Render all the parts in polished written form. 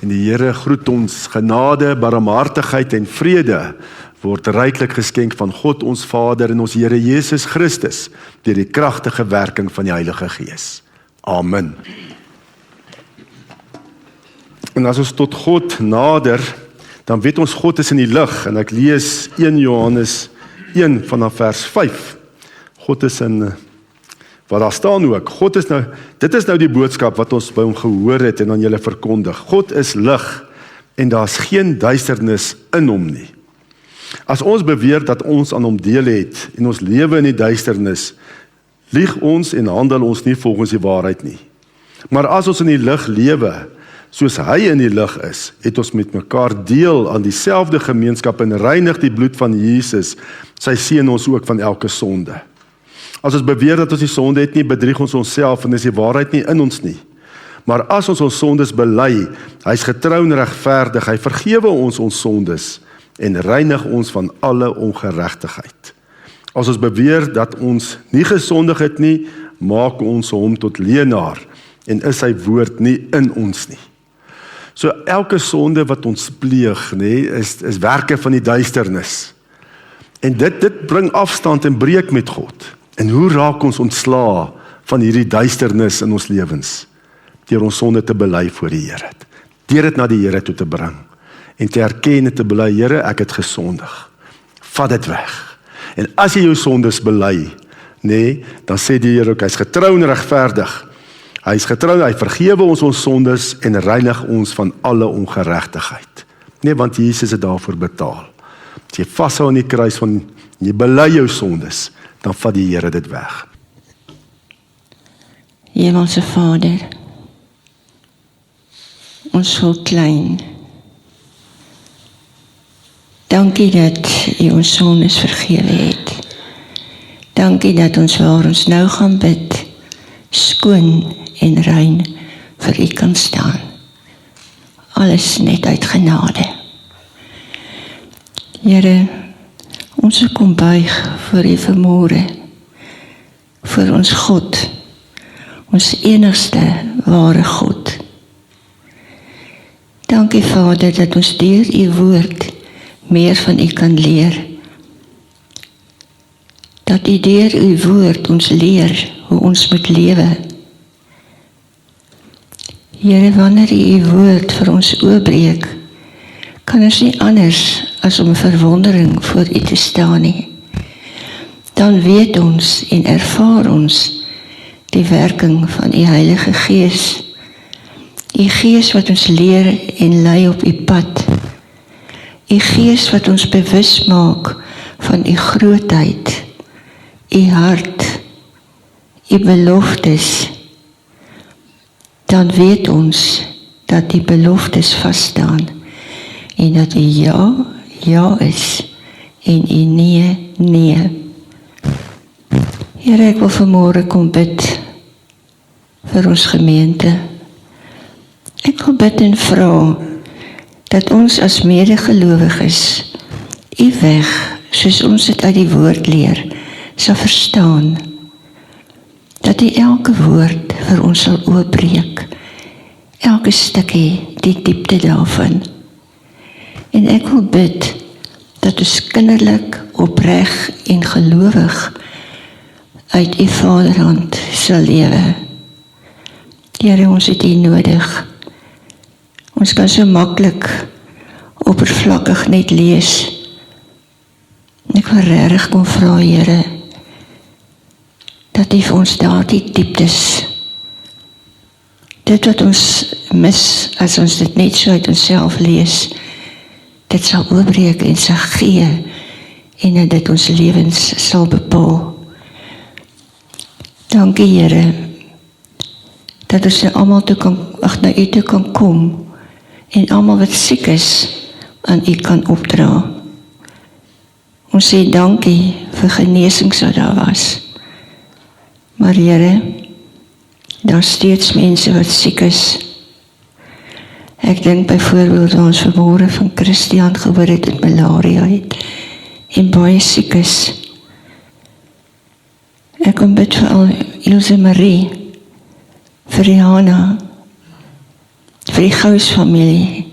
En die Here groet ons genade, barmhartigheid en vrede word ryklik geskenk van God ons Vader en ons Here Jesus Christus deur die kragtige werking van die Heilige Gees. Amen. En as ons tot God nader, dan weet ons God is in die lig, en ek lees 1 Johannes 1 vanaf vers 5. God is in, wat daar staan ook, God is nou, dit is nou die boodskap wat ons by hom gehoor het en aan julle verkondig. God is lig en daar is geen duisternis in hom nie. As ons beweer dat ons aan hom deel het en ons lewe in die duisternis, lieg ons en handel ons nie volgens die waarheid nie. Maar as ons in die lig lewe, soos hy in die lig is, het ons met mekaar deel aan dieselfde gemeenskap en reinig die bloed van Jesus, sy seun ons ook van elke sonde. As ons beweer dat ons die sonde het nie, bedrieg ons onsself en is die waarheid nie in ons nie. Maar as ons sondes bely, hy is getrou en regverdig, hy vergewe ons sondes en reinig ons van alle ongeregtigheid. As ons beweer dat ons nie gesondig het nie, maak ons hom tot leienaar en is sy woord nie in ons nie. So elke sonde wat ons pleeg, is werke van die duisternis. En dit bring afstand en breek met God. En hoe raak ons ontslae van hierdie duisternis in ons lewens? Deur ons sonde te bely voor die Here. Deur dit na die Here toe te bring. En te erken en te bely, Here, ek het gesondig. Vat dit weg. En as jy jou sondes bely, dan sê die Here ook, hy is getrou en regverdig. Hy is getrou, hy vergewe ons sondes en reinig ons van alle ongeregtigheid. Want Jesus het daarvoor betaal. As jy vashou aan die kruis van jy bely jou sondes, dan vat die Here dit weg. Hemelse Vader, ons voel klein. Dankie dat U ons sondes vergewe het. Dankie dat ons waar ons nou gaan bid, skoon en rein vir U kan staan. Alles net uit genade. Here, ons kom buig voor U vanmôre, vir ons God, ons enigste ware God. Dankie Vader dat ons deur U woord meer van U kan leer. Dat U deur U woord ons leer hoe ons moet lewe. Here, wanneer U U woord vir ons oopbreek, kan ons nie anders as om verwondering voor U te staan nie. Dan weet ons en ervaar ons die werking van U Heilige Gees. U Gees wat ons leer en lei op U pad. U Gees wat ons bewus maak van U grootheid, U hart, U beloftes. Dan weet ons dat die beloftes vasstaan en dat U ja, ja is en U nee, nee. Here, ek wil vanmôre kom bid vir ons gemeente. Ek wil bid en vra dat ons as medegelowiges U weg, soos ons dit uit die woord leer, sal verstaan. Dat U elke woord vir ons sal oopbreek, elke stukkie die diepte daarvan. En ek wil bid dat ons kinderlik, opreg en gelowig uit U Vaderhand sal lewe. Here, ons het U nodig. Ons kan so maklik oppervlakkig net lees. Ek wil regtig kom vra, Here, dat U vir ons daardie dieptes, dit wat ons mis as ons dit net so uit onsself lees, dit sal oopbreek en sal gee en dat dit ons lewens sal bepaal. Dankie, Here, dat ons nou almal toe kan, na U toe kan kom en almal wat siek is aan U kan opdra. Ons sê dankie vir genesings wat daar was. Maar Here, daar steeds mense wat siek is. Ek dink byvoorbeeld aan ons vanmôre van Christian gehoor het met malaria het en baie siek is. Ek kom bid vir al Ilse Marie, vir Rihanna, vir vir die Gous familie.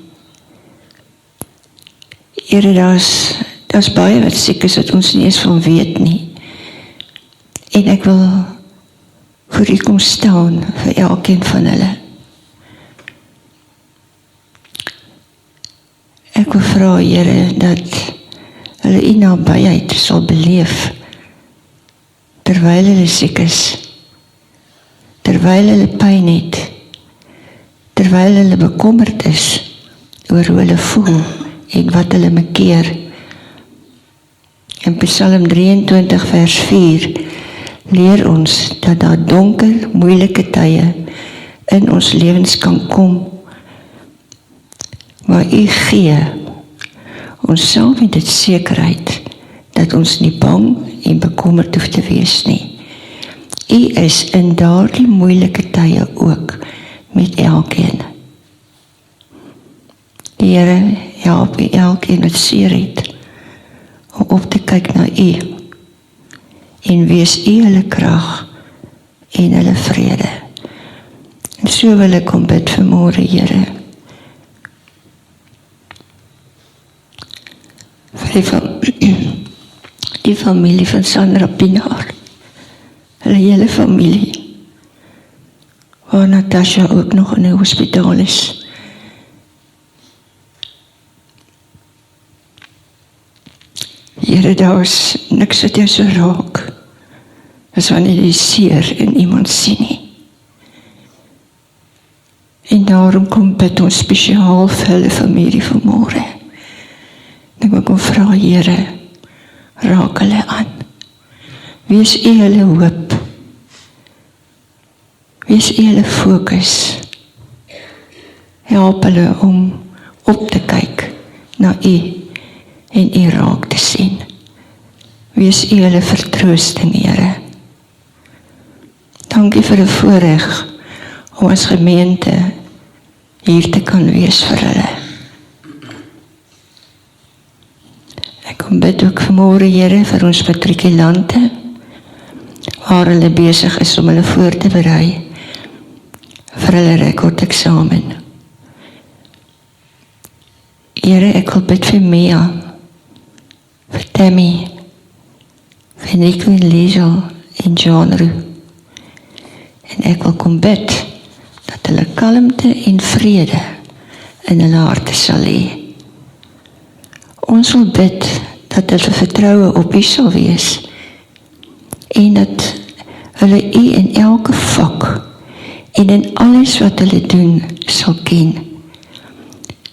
Here, daar's baie wat siek is wat ons nie eens van weet nie. En ek wil voor U kom staan vir elkeen van hulle. Ek wil vra, Here, dat hulle U nabyheid sal beleef terwyl hulle siek is, terwyl hulle pyn het, terwyl hulle bekommerd is oor hoe hulle voel en wat hulle bekeer. In Psalm 23 vers 4 leer ons dat daar donker, moeilike tye in ons lewens kan kom, maar U gee ons saam met dit sekerheid dat ons nie bang en bekommerd hoef te wees nie. U is in daardie moeilike tye ook met elkeen. Here, help U elkeen wat seer het om op te kyk na U en wees U hulle krag en hulle vrede. En so wil ek kom bid vanmôre, Here, vir die familie van Sandra Pinaar, hulle hele familie, waar Natasha ook nog in 'n hospitaal is. Here, daar is niks wat jou so raak as wanneer jy seer in iemand sien nie. En daarom kom bid ons spesiaal vir hulle familie vanmôre. Ek wil kom vra, Here, raak hulle aan. Wees U hulle hoop. Wees U hulle fokus. Help hulle om op te kyk na U en U raak te sien. Wees U hulle vertroosting, Here. Dankie vir 'n voorreg om as gemeente hier te kan wees vir hulle. Ek kom bid ook vanmôre, Here, vir ons matrikulante, waar hulle besig is om hulle voor te berei vir hulle rekordeksamen. Here, ek wil bid vir Mia, vir Tammy, vir Nico en Liesel en John Roo. En ek wil kom bid dat hulle kalmte en vrede in hulle harte sal hê. Ons wil bid dat hulle vertroue op U sal wees en dat hulle U in elke vak en in alles wat hulle doen sal ken.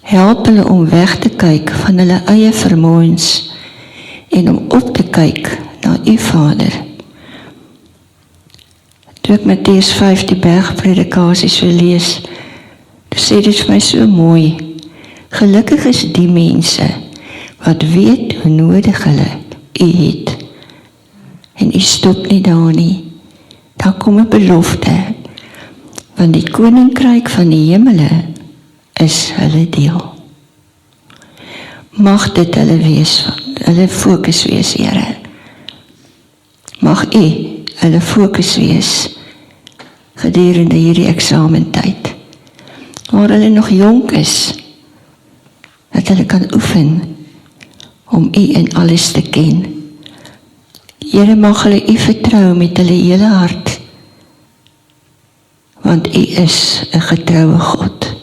Help hulle om weg te kyk van hulle eie vermoëns en om op te kyk na U Vader. Toe ek Matteus 5 die bergpredikasie so lees, toe sê dit vir my so mooi, gelukkig is die mense wat weet hoe nodig hulle U het. En U stop nie daar nie. Daar kom 'n belofte, want die koninkryk van die hemele is hulle deel. Mag dit hulle fokus wees, Here. Mag U hulle fokus wees gedurende hierdie eksamentyd, waar hulle nog jonk is, dat hulle kan oefen om U in alles te ken. Here, mag hulle U vertrou met hulle hele hart, want U is 'n getroue God.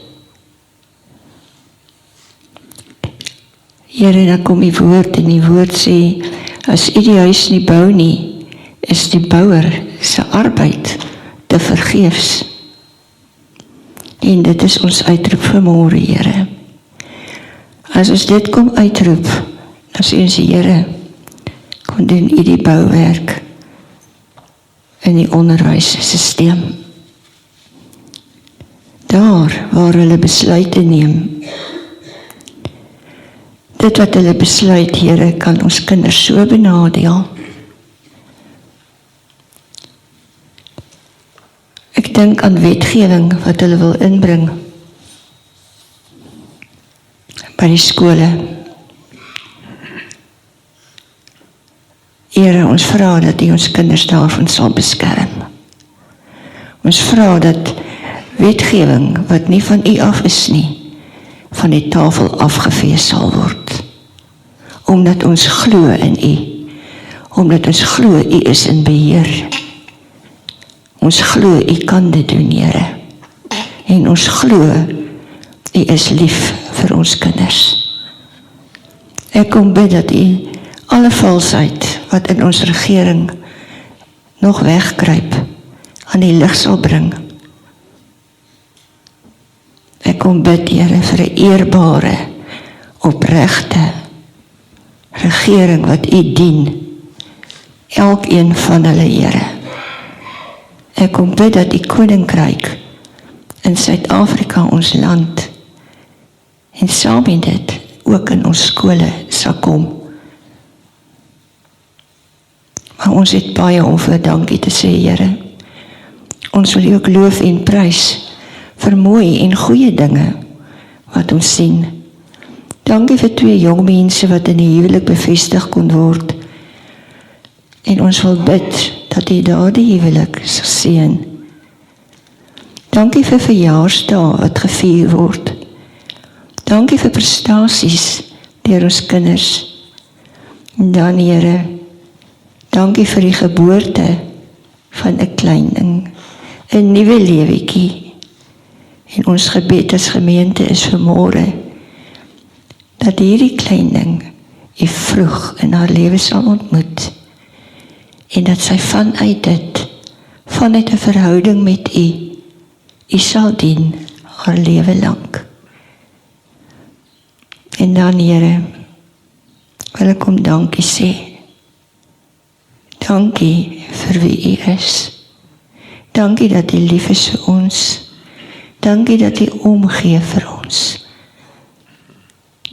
Here, dan kom U woord en die woord sê, as U die huis nie bou nie, is die bouer se arbeid te vergeefs. En dit is ons uitroep vanmôre, Here. As ons dit kom uitroep, dan sê ons, Here, kom doen U die bouwerk in die onderwysstelsel. Daar waar hulle besluite neem, dit wat hulle besluit, Here, kan ons kinders so benadeel. Ek dink aan wetgewing wat hulle wil inbring by die skole. Here, ons vra dat U ons kinders daarvan sal beskerm. Ons vra dat wetgewing wat nie van u af is nie, van die tafel afgevee sal word. Omdat ons glo in u, omdat ons glo u is in beheer. Ons glo u kan dit doen, Here. En ons glo u is lief vir ons kinders. Ek kom bid dat u alle valsheid wat in ons regering nog wegkruip, aan die lig sal bring. Ek kom bid, Here, vir 'n eerbare, opregte regering wat u dien, elkeen van hulle, Here. Ek kom bid dat die koninkryk in Suid-Afrika, ons land, en saam met dit ook in ons skole sal kom. Maar ons het baie om vir dankie te sê, Here. Ons wil u ook loof en prys vir mooi en goeie dinge wat ons sien. Dankie vir 2 jong mense wat in die huwelik bevestig kon word. En ons wil bid dat u daardie huwelik sal seën. Dankie vir verjaarsdae wat gevier word. Dankie vir prestasies deur ons kinders. En dan, Here, dankie vir die geboorte van 'n klein ding, 'n nuwe lewetjie. En ons gebed as gemeente is vanmôre dat hierdie klein ding u vroeg in haar lewe sal ontmoet. En dat sy vanuit dit, vanuit 'n verhouding met u sal dien haar lewe lank. En dan, Here, wil ek kom dankie sê. Dankie vir wie u is. Dankie dat u lief is vir ons. Dankie dat u omgee vir ons.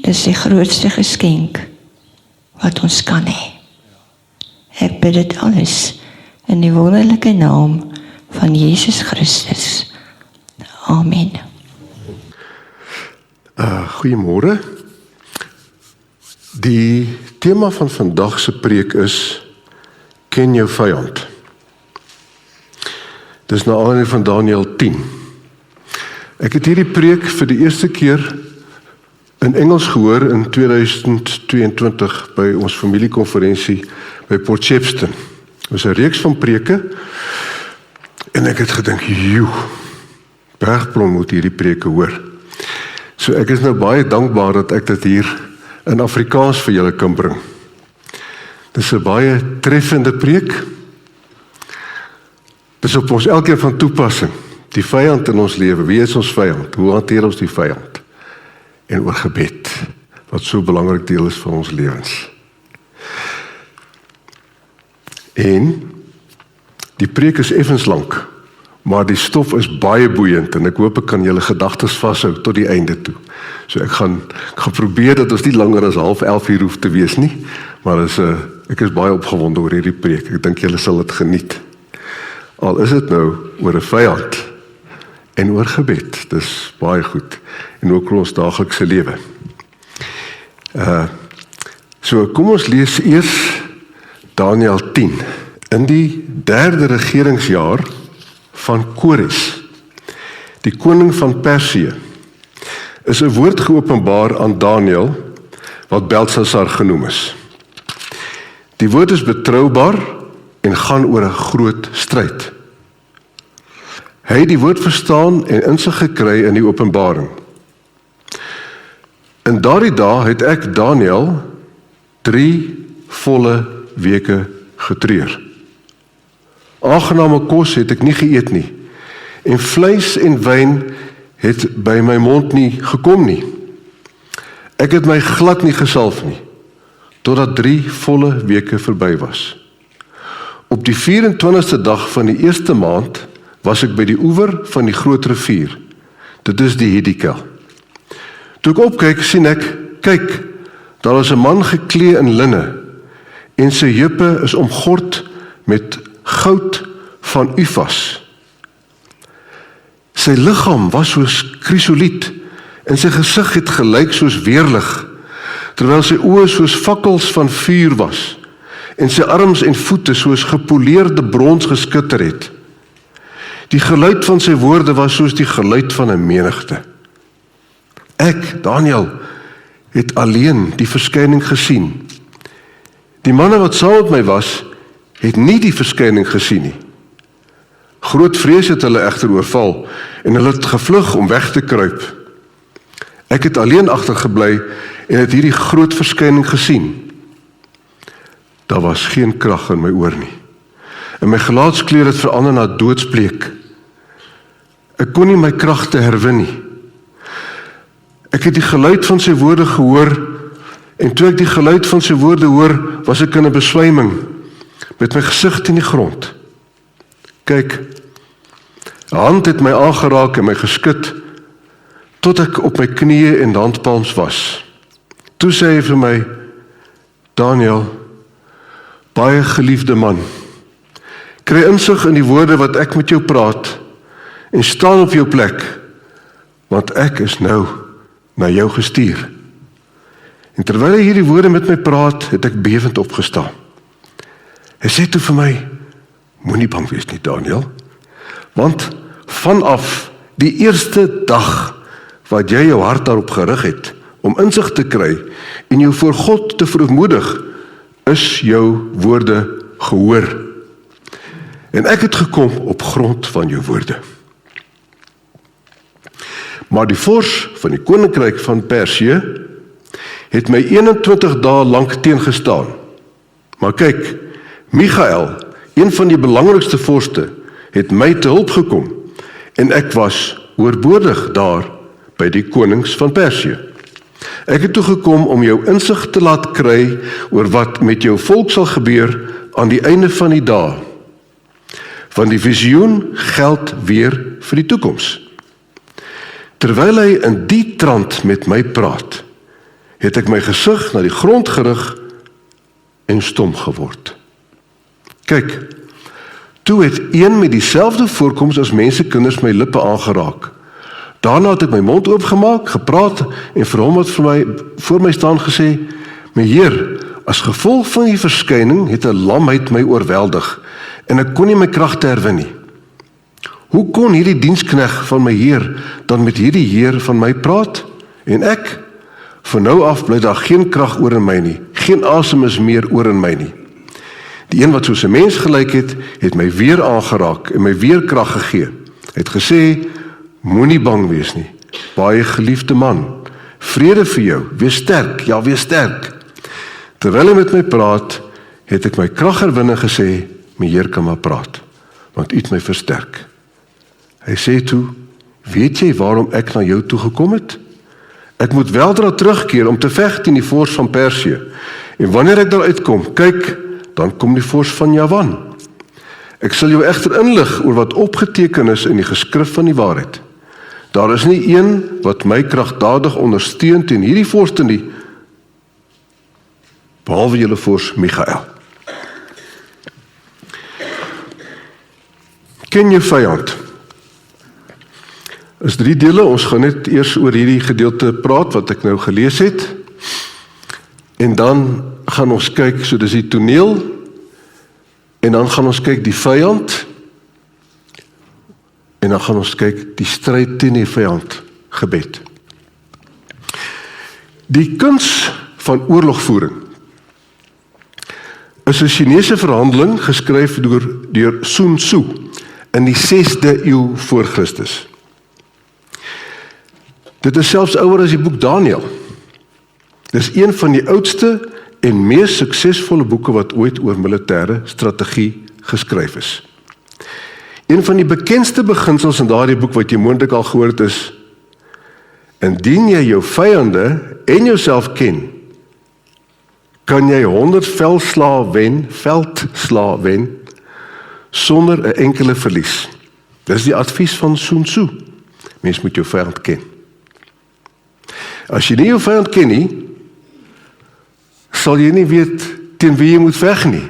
Dis die grootste geskenk wat ons kan hê. Ek bid dit alles in die wonderlike naam van Jesus Christus. Amen. Goeiemôre. Die tema van vandag se preek is ken jou vyand. Dis na aanleiding van Daniël 10. Ek het hierdie preek vir die eerste keer in Engels gehoor in 2022 by ons familiekonferensie by Port Shepstone. Dit was 'n reeks van preke en ek het gedink, Bergblom moet hierdie preke hoor. So ek is nou baie dankbaar dat ek dit hier in Afrikaans vir julle kan bring. Dis 'n baie treffende preek. Dis op ons elkeen van toepassing. Die vyand in ons lewe, wie is ons vyand? Hoe hanteer ons die vyand? En oor gebed, wat so 'n belangrik deel is van ons lewens. En die preek is effens lank, maar die stof is baie boeiend en ek hoop ek kan julle gedagtes vashou tot die einde toe. So ek gaan probeer dat ons nie langer as 10:30 hier hoef te wees nie, maar ek is baie opgewonde oor hierdie preek. Ek dink julle sal dit geniet. Al is dit nou oor 'n vyand en oor gebed, dis baie goed. En ook oor ons daaglikse lewe. So kom ons lees eers Daniël 10. In die 3de regeringsjaar van Kores, die koning van Persië, is 'n woord geopenbaar aan Daniël wat Belsasar genoem is. Die woord is betroubaar en gaan oor 'n groot stryd. Hy het die woord verstaan en insig gekry in die openbaring. In daardie dae het ek Daniël 3 volle weke getreur. Aangename kos het ek nie geëet nie, en vleis en wyn het by my mond nie gekom nie. Ek het my glad nie gesalf nie, totdat 3 volle weke verby was. Op die 24ste dag van die eerste maand was ek by die oewer van die groot rivier. Dit is die Hiddekel. Toe ek opkyk, sien ek, kyk, daar is 'n man geklee in linne, en sy heupe is omgord met goud van Ufas. Sy liggaam was soos krisoliet, en sy gesig het gelyk soos weerlig, terwyl sy oë soos fakkels van vuur was, en sy arms en voete soos gepoleerde brons geskitter het. Die geluid van sy woorde was soos die geluid van 'n menigte. Ek, Daniël, het alleen die verskyning gesien. Die manne wat saam met my was, het nie die verskyning gesien nie. Groot vrees het hulle egter oorval en hulle het gevlug om weg te kruip. Ek het alleen agtergebly en het hierdie groot verskyning gesien. Daar was geen krag in my oor nie. En my gelaatskleur het verander na doodsbleek. Ek kon nie my kragte herwin nie. Ek het die geluid van sy woorde gehoor, en toe ek die geluid van sy woorde hoor, was ek in 'n beswyming, met my gesig teen die grond. Kyk, 'n hand het my aangeraak en my geskud, tot ek op my knieë en handpalms was. Toe sê hy vir my, Daniël, baie geliefde man, kry insig in die woorde wat ek met jou praat, en staan op jou plek, want ek is nou na jou gestuur. En terwyl hy hierdie woorde met my praat, het ek bewend opgestaan. Hy sê toe vir my, moenie bang wees nie, Daniël, want vanaf die eerste dag wat jy jou hart daarop gerig het, om insig te kry en jou voor God te verootmoedig, is jou woorde gehoor. En ek het gekom op grond van jou woorde. Maar die vors van die koninkryk van Persië het my 21 dae lank teengestaan. Maar kyk, Michael, een van die belangrikste vorste, het my te hulp gekom, en ek was oorbodig daar by die konings van Persië. Ek het toe gekom om jou insig te laat kry oor wat met jou volk sal gebeur aan die einde van die dae. Want die visioen geld weer vir die toekoms. Terwyl hy in die trant met my praat, het ek my gesig na die grond gerig en stom geword. Kyk, toe het een met dieselfde voorkoms as mensekinders my lippe aangeraak. Daarna het ek my mond oopgemaak, gepraat en vir hom wat voor my staan gesê, my Heer, as gevolg van die verskyning het 'n lamheid my oorweldig en ek kon nie my kragte herwin nie. Hoe kon hierdie dienskneg van my Heer dan met hierdie Heer van my praat? En ek, van nou af bly daar geen krag oor in my nie, geen asem is meer oor in my nie. Die een wat soos 'n mens gelyk het my weer aangeraak en my weer krag gegee. Hy het gesê, moenie bang wees nie, baie geliefde man, vrede vir jou, wees sterk, ja wees sterk. Terwyl hy met my praat, het ek my krag herwin en gesê, my Heer kan maar praat, want u het my versterk. Hy sê toe, weet jy waarom ek na jou toe gekom het? Ek moet weldra terugkeer om te veg teen die vors van Persië. En wanneer ek daar uitkom, kyk, dan kom die vors van Javan. Ek sal jou egter inlig oor wat opgeteken is in die geskrif van die waarheid. Daar is nie een wat my kragtadig ondersteun teen hierdie vorste nie, behalwe julle vors Michael. Ken jou vyand. Is 3 dele, ons gaan net eers oor hierdie gedeelte praat wat ek nou gelees het, en dan gaan ons kyk, so dis die toneel, en dan gaan ons kyk die vyand, en dan gaan ons kyk die stryd teen die vyand, gebed. Die kuns van oorlogvoering is 'n Chinese verhandeling geskryf deur Sun Tzu in die 6de eeu voor Christus. Dit is selfs ouer as die boek Daniël. Dit is een van die oudste en mees suksesvolle boeke wat ooit oor militêre strategie geskryf is. Een van die bekendste beginsels in daardie boek wat jy moontlik al gehoor het is, indien jy jou vyande en jouself ken, kan jy 100 veldslae wen, sonder 'n enkele verlies. Dis die advies van Sun Tzu. Mens moet jou vyand ken. As jy nie jou vyand ken nie, sal jy nie weet teen wie jy moet veg nie,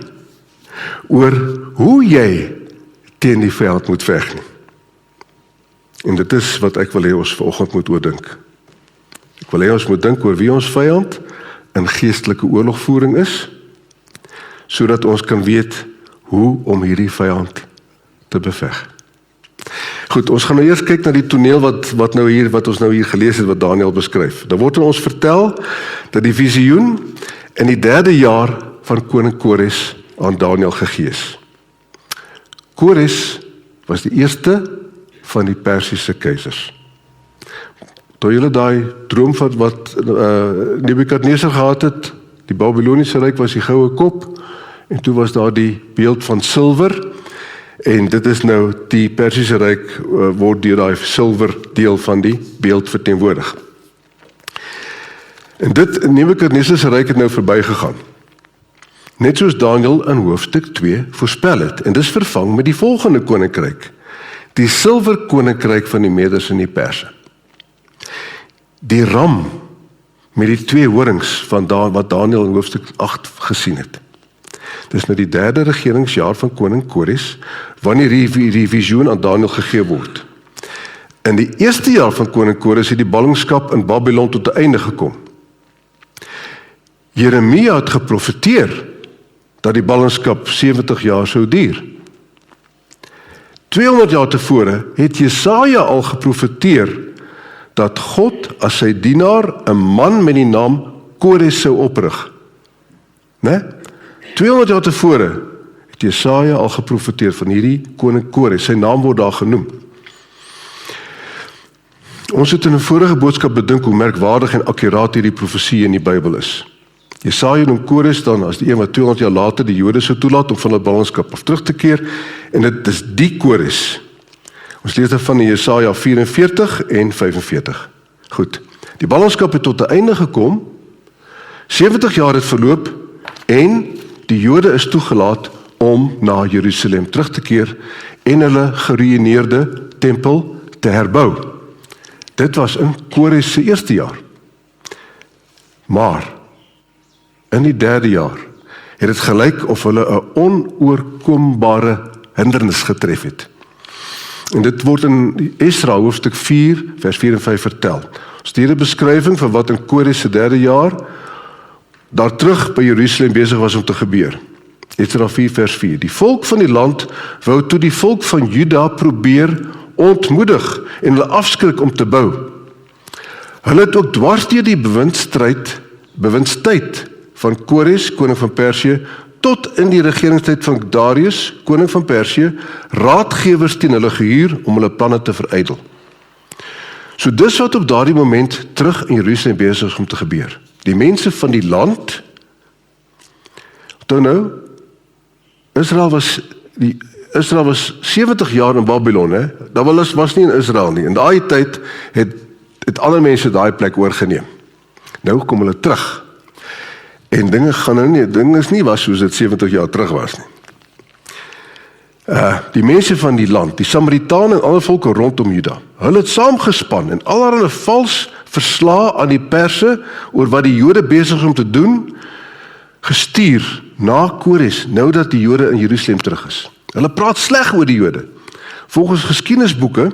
oor hoe jy teen die vyand moet veg nie. En dit is wat ek wil hê ons vanoggend moet oordink. Ek wil hê ons moet dink oor wie ons vyand in geestelike oorlogvoering is, sodat ons kan weet hoe om hierdie vyand te beveg. Goed, ons gaan nou eers kyk na die toneel wat ons nou hier gelees het, wat Daniël beskryf. Dan word ons vertel dat die visioen in die 3de jaar van koning Kores aan Daniël gegee is. Kores was die eerste van die Persiese keisers. Toe julle daai droom van wat Nebukadnesar gehad het, die Babyloniese ryk was die goue kop, en toe was daar die beeld van silwer, en dit is nou die Persiese ryk word deur daai silwer deel van die beeld verteenwoordig. En dit, Nebukadnesar se ryk het nou verbygegaan. Net soos Daniël in hoofstuk 2 voorspel het, en dis vervang met die volgende koninkryk, die silwer koninkryk van die Meders en die Perse. Die ram met die 2 horings van wat Daniël in hoofstuk 8 gesien het. Dis nou die 3de regeringsjaar van koning Kores, wanneer die visioen aan Daniël gegee word. In die 1ste jaar van koning Kores het die ballingskap in Babylon tot 'n einde gekom. Jeremia het geprofeteer dat die ballingskap 70 jaar sou duur. 200 jaar tevore het Jesaja al geprofeteer dat God as sy dienaar 'n man met die naam Kores sou oprig. Né? 200 jaar tevore het Jesaja al geprofeteer van hierdie koning Kores, sy naam word daar genoem. Ons het in 'n vorige boodskap bedink hoe merkwaardig en akkuraat hierdie profesie in die Bybel is. Jesaja noem Kores dan as die een wat 200 jaar later die Jode sou toelaat om van hulle ballingskap af terug te keer, en dit is die Kores. Ons lees daarvan in Jesaja 44 en 45. Goed, die ballingskap het tot 'n einde gekom, 70 jaar het verloop, en die Jode is toegelaat om na Jerusalem terug te keer en hulle geruïneerde tempel te herbou. Dit was in Kores se eerste jaar. Maar in die 3de jaar het dit gelyk of hulle 'n onoorkombare hindernis getref het. En dit word in Esra hoofstuk 4 vers 4 en 5 vertel. Ons het 'n beskrywing van wat in Kores se 3de jaar daar terug by Jerusalem besig was om te gebeur. Esra 4 vers 4. Die volk van die land wou toe die volk van Juda probeer ontmoedig en hulle afskrik om te bou. Hulle het ook dwars deur die bewindstyd van Kores, koning van Persië, tot in die regeringstyd van Darius, koning van Persië, raadgewers teen hulle gehuur om hulle planne te verydel. So dis wat op daardie moment terug in Jerusalem besig is om te gebeur. Die mense van die land, Israel was 70 jaar in Babylon, hè? Dat was nie in Israel nie. In daai tyd het ander mense daai plek oorgeneem. Nou kom hulle terug. En dinge is nie was soos dit 70 jaar terug was nie. Die mense van die land, die Samaritane en ander volke rondom Juda, hulle het saamgespan en allerlei vals verslae aan die Perse oor wat die Jode besig is om te doen, gestuur na Kores, nou dat die Jode in Jerusalem terug is. Hulle praat sleg oor die Jode. Volgens geskiedenisboeke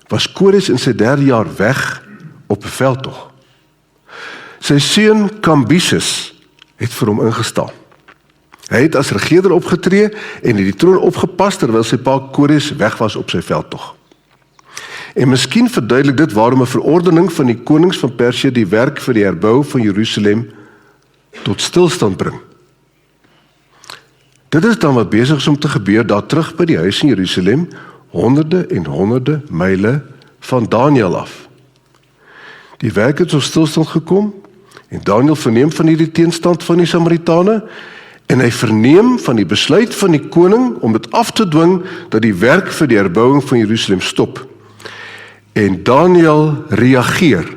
was Kores in sy 3de jaar weg op 'n veldtog. Sy seun Kambises het vir hom ingestaan. Hy het as regerder opgetree en het die troon opgepas terwyl sy pa Kores weg was op sy veldtog. En miskien verduidelik dit waarom 'n verordening van die konings van Persië die werk vir die herbou van Jerusalem tot stilstand bring. Dit is dan wat besig is om te gebeur daar terug by die huis in Jerusalem, honderde en honderde myle van Daniël af. Die werk het tot stilstand gekom en Daniël verneem van hierdie teenstand van die Samaritane en hy verneem van die besluit van die koning om dit af te dwing dat die werk vir die herbouing van Jerusalem stop. En Daniël reageer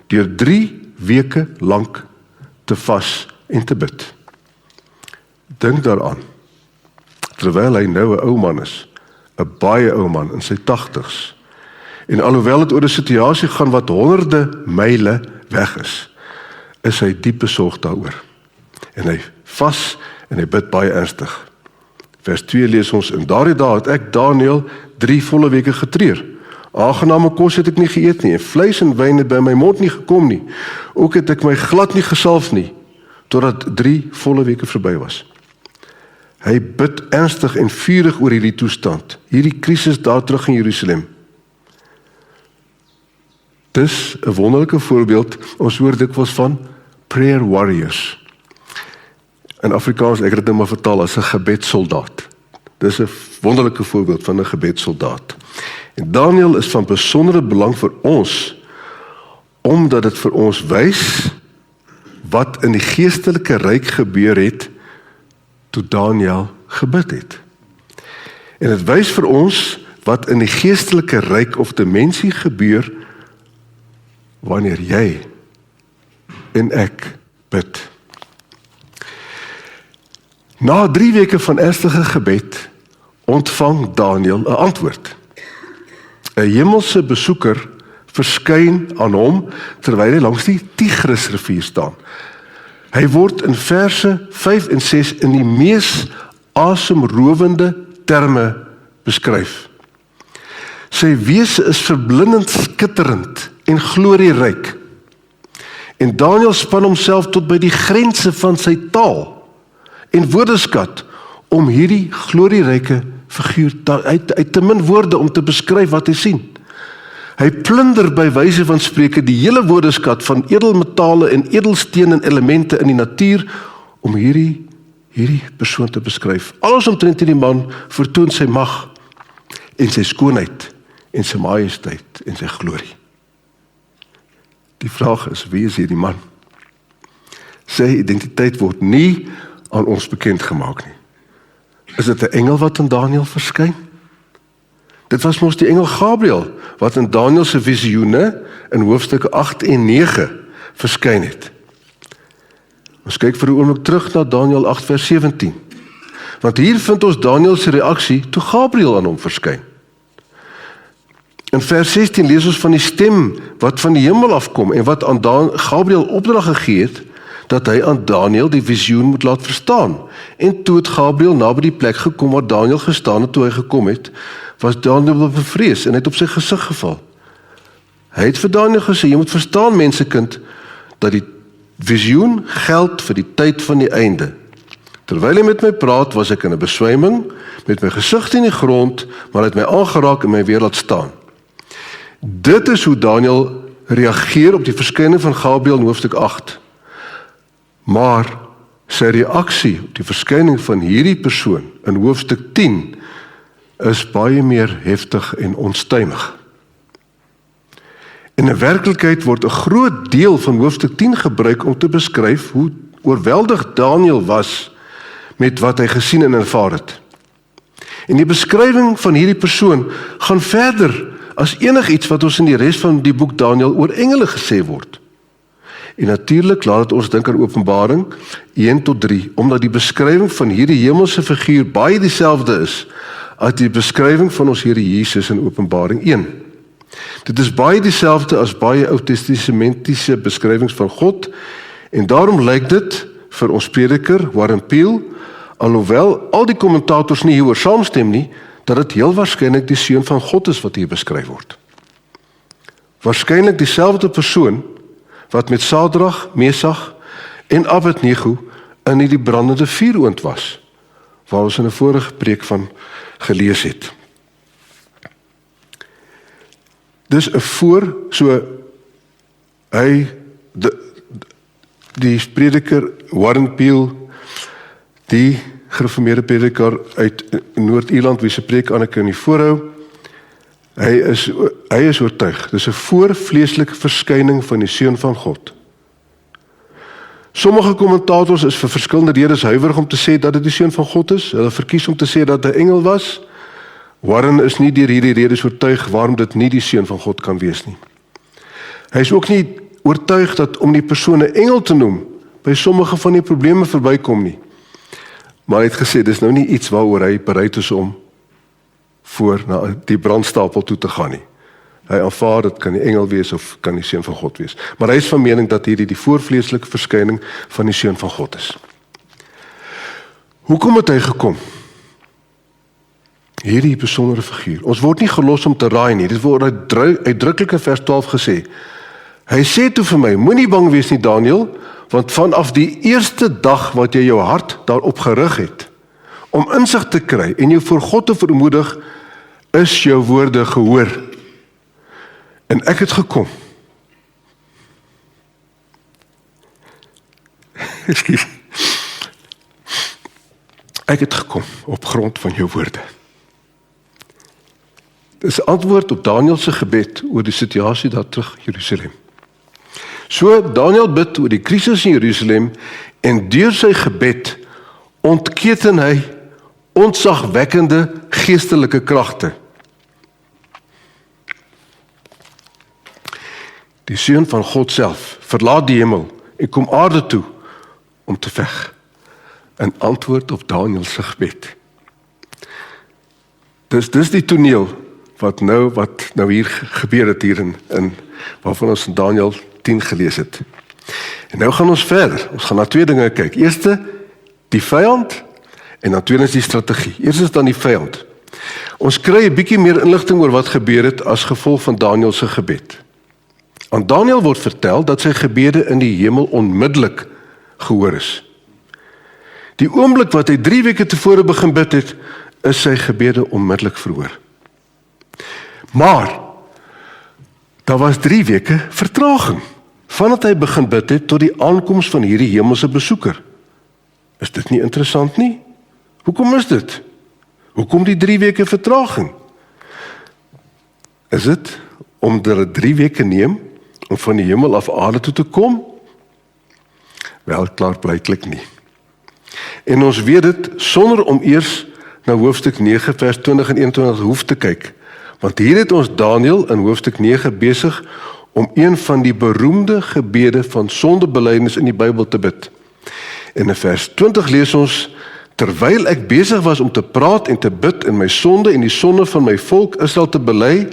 deur 3 weke lank te vas en te bid. Dink daaraan, terwyl hy nou 'n ou man is, 'n baie ou man in sy 80's, en alhoewel het oor 'n situasie gaan wat honderde myle weg is hy diep besorgd daaroor. En hy vas en hy bid baie ernstig. Vers 2 lees ons, in daardie dae het ek Daniël 3 volle weke getreur. Aangename kos het ek nie geëet nie, en vleis en wyn het by my mond nie gekom nie. Ook het ek my glad nie gesalf nie, totdat 3 volle weke verby was. Hy bid ernstig en vurig oor hierdie toestand, hierdie krisis daar terug in Jerusalem. Dis 'n wonderlike voorbeeld, ons hoor dikwels van prayer warriors. In Afrikaans, ek het dit maar vertaal as 'n gebedssoldaat. Dis 'n wonderlike voorbeeld van 'n gebedssoldaat. En Daniël is van besondere belang vir ons, omdat dit vir ons wys wat in die geestelike ryk gebeur het toe Daniël gebid het. En dit wys vir ons wat in die geestelike ryk of dimensie gebeur wanneer jy en ek bid. Na 3 weke van ernstige gebed ontvang Daniël 'n antwoord. 'n Hemelse besoeker verskyn aan hom terwyl hy langs die Tigrisrivier staan. Hy word in verse 5 en 6 in die mees asemrowende terme beskryf. Sy wese is verblindend skitterend en glorieryk. En Daniël span homself tot by die grense van sy taal en woordeskat om hierdie glorieryke figuur uit te min woorde om te beskryf wat hy sien. Hy plunder by wyse van spreke die hele woordeskat van edelmetale en edelstene en elemente in die natuur om hierdie persoon te beskryf. Alles omtrent hierdie man vertoon sy mag en sy skoonheid en sy majesteit en sy glorie. Die vraag is, wie is hierdie man? Sy identiteit word nie aan ons bekend gemaak nie. Is dit 'n engel wat aan Daniël verskyn? Dit was mos die engel Gabriël wat in Daniël se visioene in hoofstukke 8 en 9 verskyn het. Ons kyk vir 'n oomblik terug na Daniël 8 vers 17. Want hier vind ons Daniël se reaksie toe Gabriël aan hom verskyn. In vers 16 lees ons van die stem wat van die hemel afkom en wat aan Gabriël opdrag gegee het dat hy aan Daniël die visioen moet laat verstaan. En toe het Gabriël naby die plek gekom waar Daniël gestaan het toe hy gekom het, was Daniël bevrees en het op sy gesig geval. Hy het vir Daniël gesê, jy moet verstaan mensekind, dat die visioen geld vir die tyd van die einde. Terwyl hy met my praat, was ek in 'n beswyming, met my gesig teen die grond, maar hy het my aangeraak en my weer laat staan. Dit is hoe Daniël reageer op die verskyning van Gabriël in hoofstuk 8. Maar sy reaksie op die verskyning van hierdie persoon in hoofstuk 10 is baie meer heftig en onstuimig. In 'n werklikheid word 'n groot deel van hoofstuk 10 gebruik om te beskryf hoe oorweldig Daniël was met wat hy gesien en ervaar het. En die beskrywing van hierdie persoon gaan verder as enigiets wat ons in die res van die boek Daniël oor engele gesê word. En natuurlik laat dit ons dink aan Openbaring 1 tot 3, omdat die beskrywing van hierdie hemelse figuur baie dieselfde is as die beskrywing van ons Here Jesus in Openbaring 1. Dit is baie dieselfde as baie Ou Testamentiese beskrywings van God, en daarom lyk dit vir ons prediker Warren Peel, alhoewel al die kommentators nie hieroor saamstem nie, dat dit heel waarskynlik die seun van God is wat hier beskryf word. Waarskynlik dieselfde persoon wat met Sadrag, Mesach en Abednego in die brandende vuuroond was, waar ons in 'n vorige preek van gelees het. Dus 'n die prediker Warren Peel, die gereformeerde prediker uit Noord-Ierland, wie se preek aan ek in die voorhou, hy is oortuig, dis 'n voorvleeslike verskyning van die seun van God. Sommige kommentators is vir verskillende redes huiwerig om te sê dat dit die seun van God is. Hulle verkies om te sê dat hy 'n engel was. Warren is nie deur hierdie redes oortuig waarom dit nie die seun van God kan wees nie. Hy is ook nie oortuig dat om die persoon 'n engel te noem by sommige van die probleme verbykom nie. Maar hy het gesê dis nou nie iets waaroor hy bereid is om voor na die brandstapel toe te gaan nie. Hy aanvaar dit kan die engel wees of kan die seun van God wees. Maar hy is van mening dat hierdie die voorvleeslike verskyning van die seun van God is. Hoekom het hy gekom? Hierdie besondere figuur. Ons word nie gelos om te raai nie. Dit word uitdruklik in vers 12 gesê. Hy sê toe vir my, moenie bang wees nie Daniël, want vanaf die eerste dag wat jy jou hart daarop gerig het, om insig te kry en jou voor God te vermoedig, is jou woorde gehoor. En ek het gekom Ekskuus. Ek het gekom op grond van jou woorde. Dit is 'n antwoord op Daniël se gebed oor die situasie daar terug Jerusalem. So Daniël bid oor die krisis in Jerusalem en deur sy gebed ontketen hy ontzagwekkende geestelike kragte. Die Seun van God self verlaat die hemel en kom aarde toe om te veg. 'n antwoord op Daniël se gebed. Dis die toneel wat nou hier gebeur het hier in waarvan ons in Daniël 10 gelees het. En nou gaan ons verder. Ons gaan na twee dinge kyk. Eerste, die vyand en dan tweedens die strategie. Eerstens dan die vyand. Ons kry 'n bietjie meer inligting oor wat gebeur het as gevolg van Daniël se gebed. Aan Daniël word vertel dat sy gebede in die hemel onmiddellik gehoor is. Die oomblik wat hy 3 weke tevore begin bid het, is sy gebede onmiddellik verhoor. Maar daar was 3 weke vertraging vandat hy begin bid het tot die aankoms van hierdie hemelse besoeker. Is dit nie interessant nie? Hoekom is dit? Hoekom die 3 weke vertraging? Is dit omdat dit 3 weke neem om van die hemel af aarde toe te kom? Wel, klaarblyklik nie. En ons weet dit sonder om eers na hoofstuk 9 vers 20 en 21 hoef te kyk. Want hier het ons Daniël in hoofstuk 9 besig om een van die beroemde gebede van sondebelydenis in die Bybel te bid. En in vers 20 lees ons: terwyl ek besig was om te praat en te bid in my sonde en die sonde van my volk Israel te bely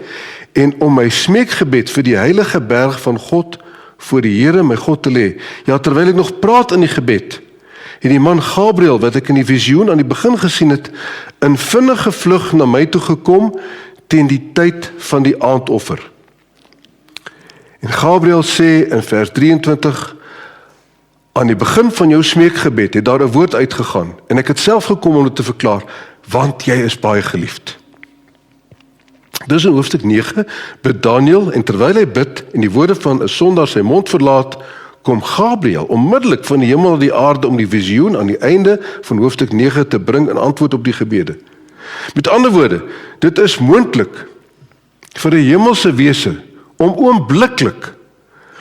en om my smeekgebed vir die heilige berg van God voor die Here my God te lê. Ja, terwyl ek nog praat in die gebed, en die man Gabriël wat ek in die visioen aan die begin gesien het, in vinnige vlug na my toe gekom teen die tyd van die aandoffer. En Gabriël sê in vers 23: aan die begin van jou smeekgebed het daar 'n woord uitgegaan en ek het self gekom om dit te verklaar, want jy is baie geliefd. Dus in hoofstuk 9 bid Daniël en terwyl hy bid en die woorde van 'n sondaar sy mond verlaat, kom Gabriël onmiddellik van die hemel na die aarde om die visioen aan die einde van hoofstuk 9 te bring in antwoord op die gebede. Met ander woorde, dit is moontlik vir 'n hemelse wese om oombliklik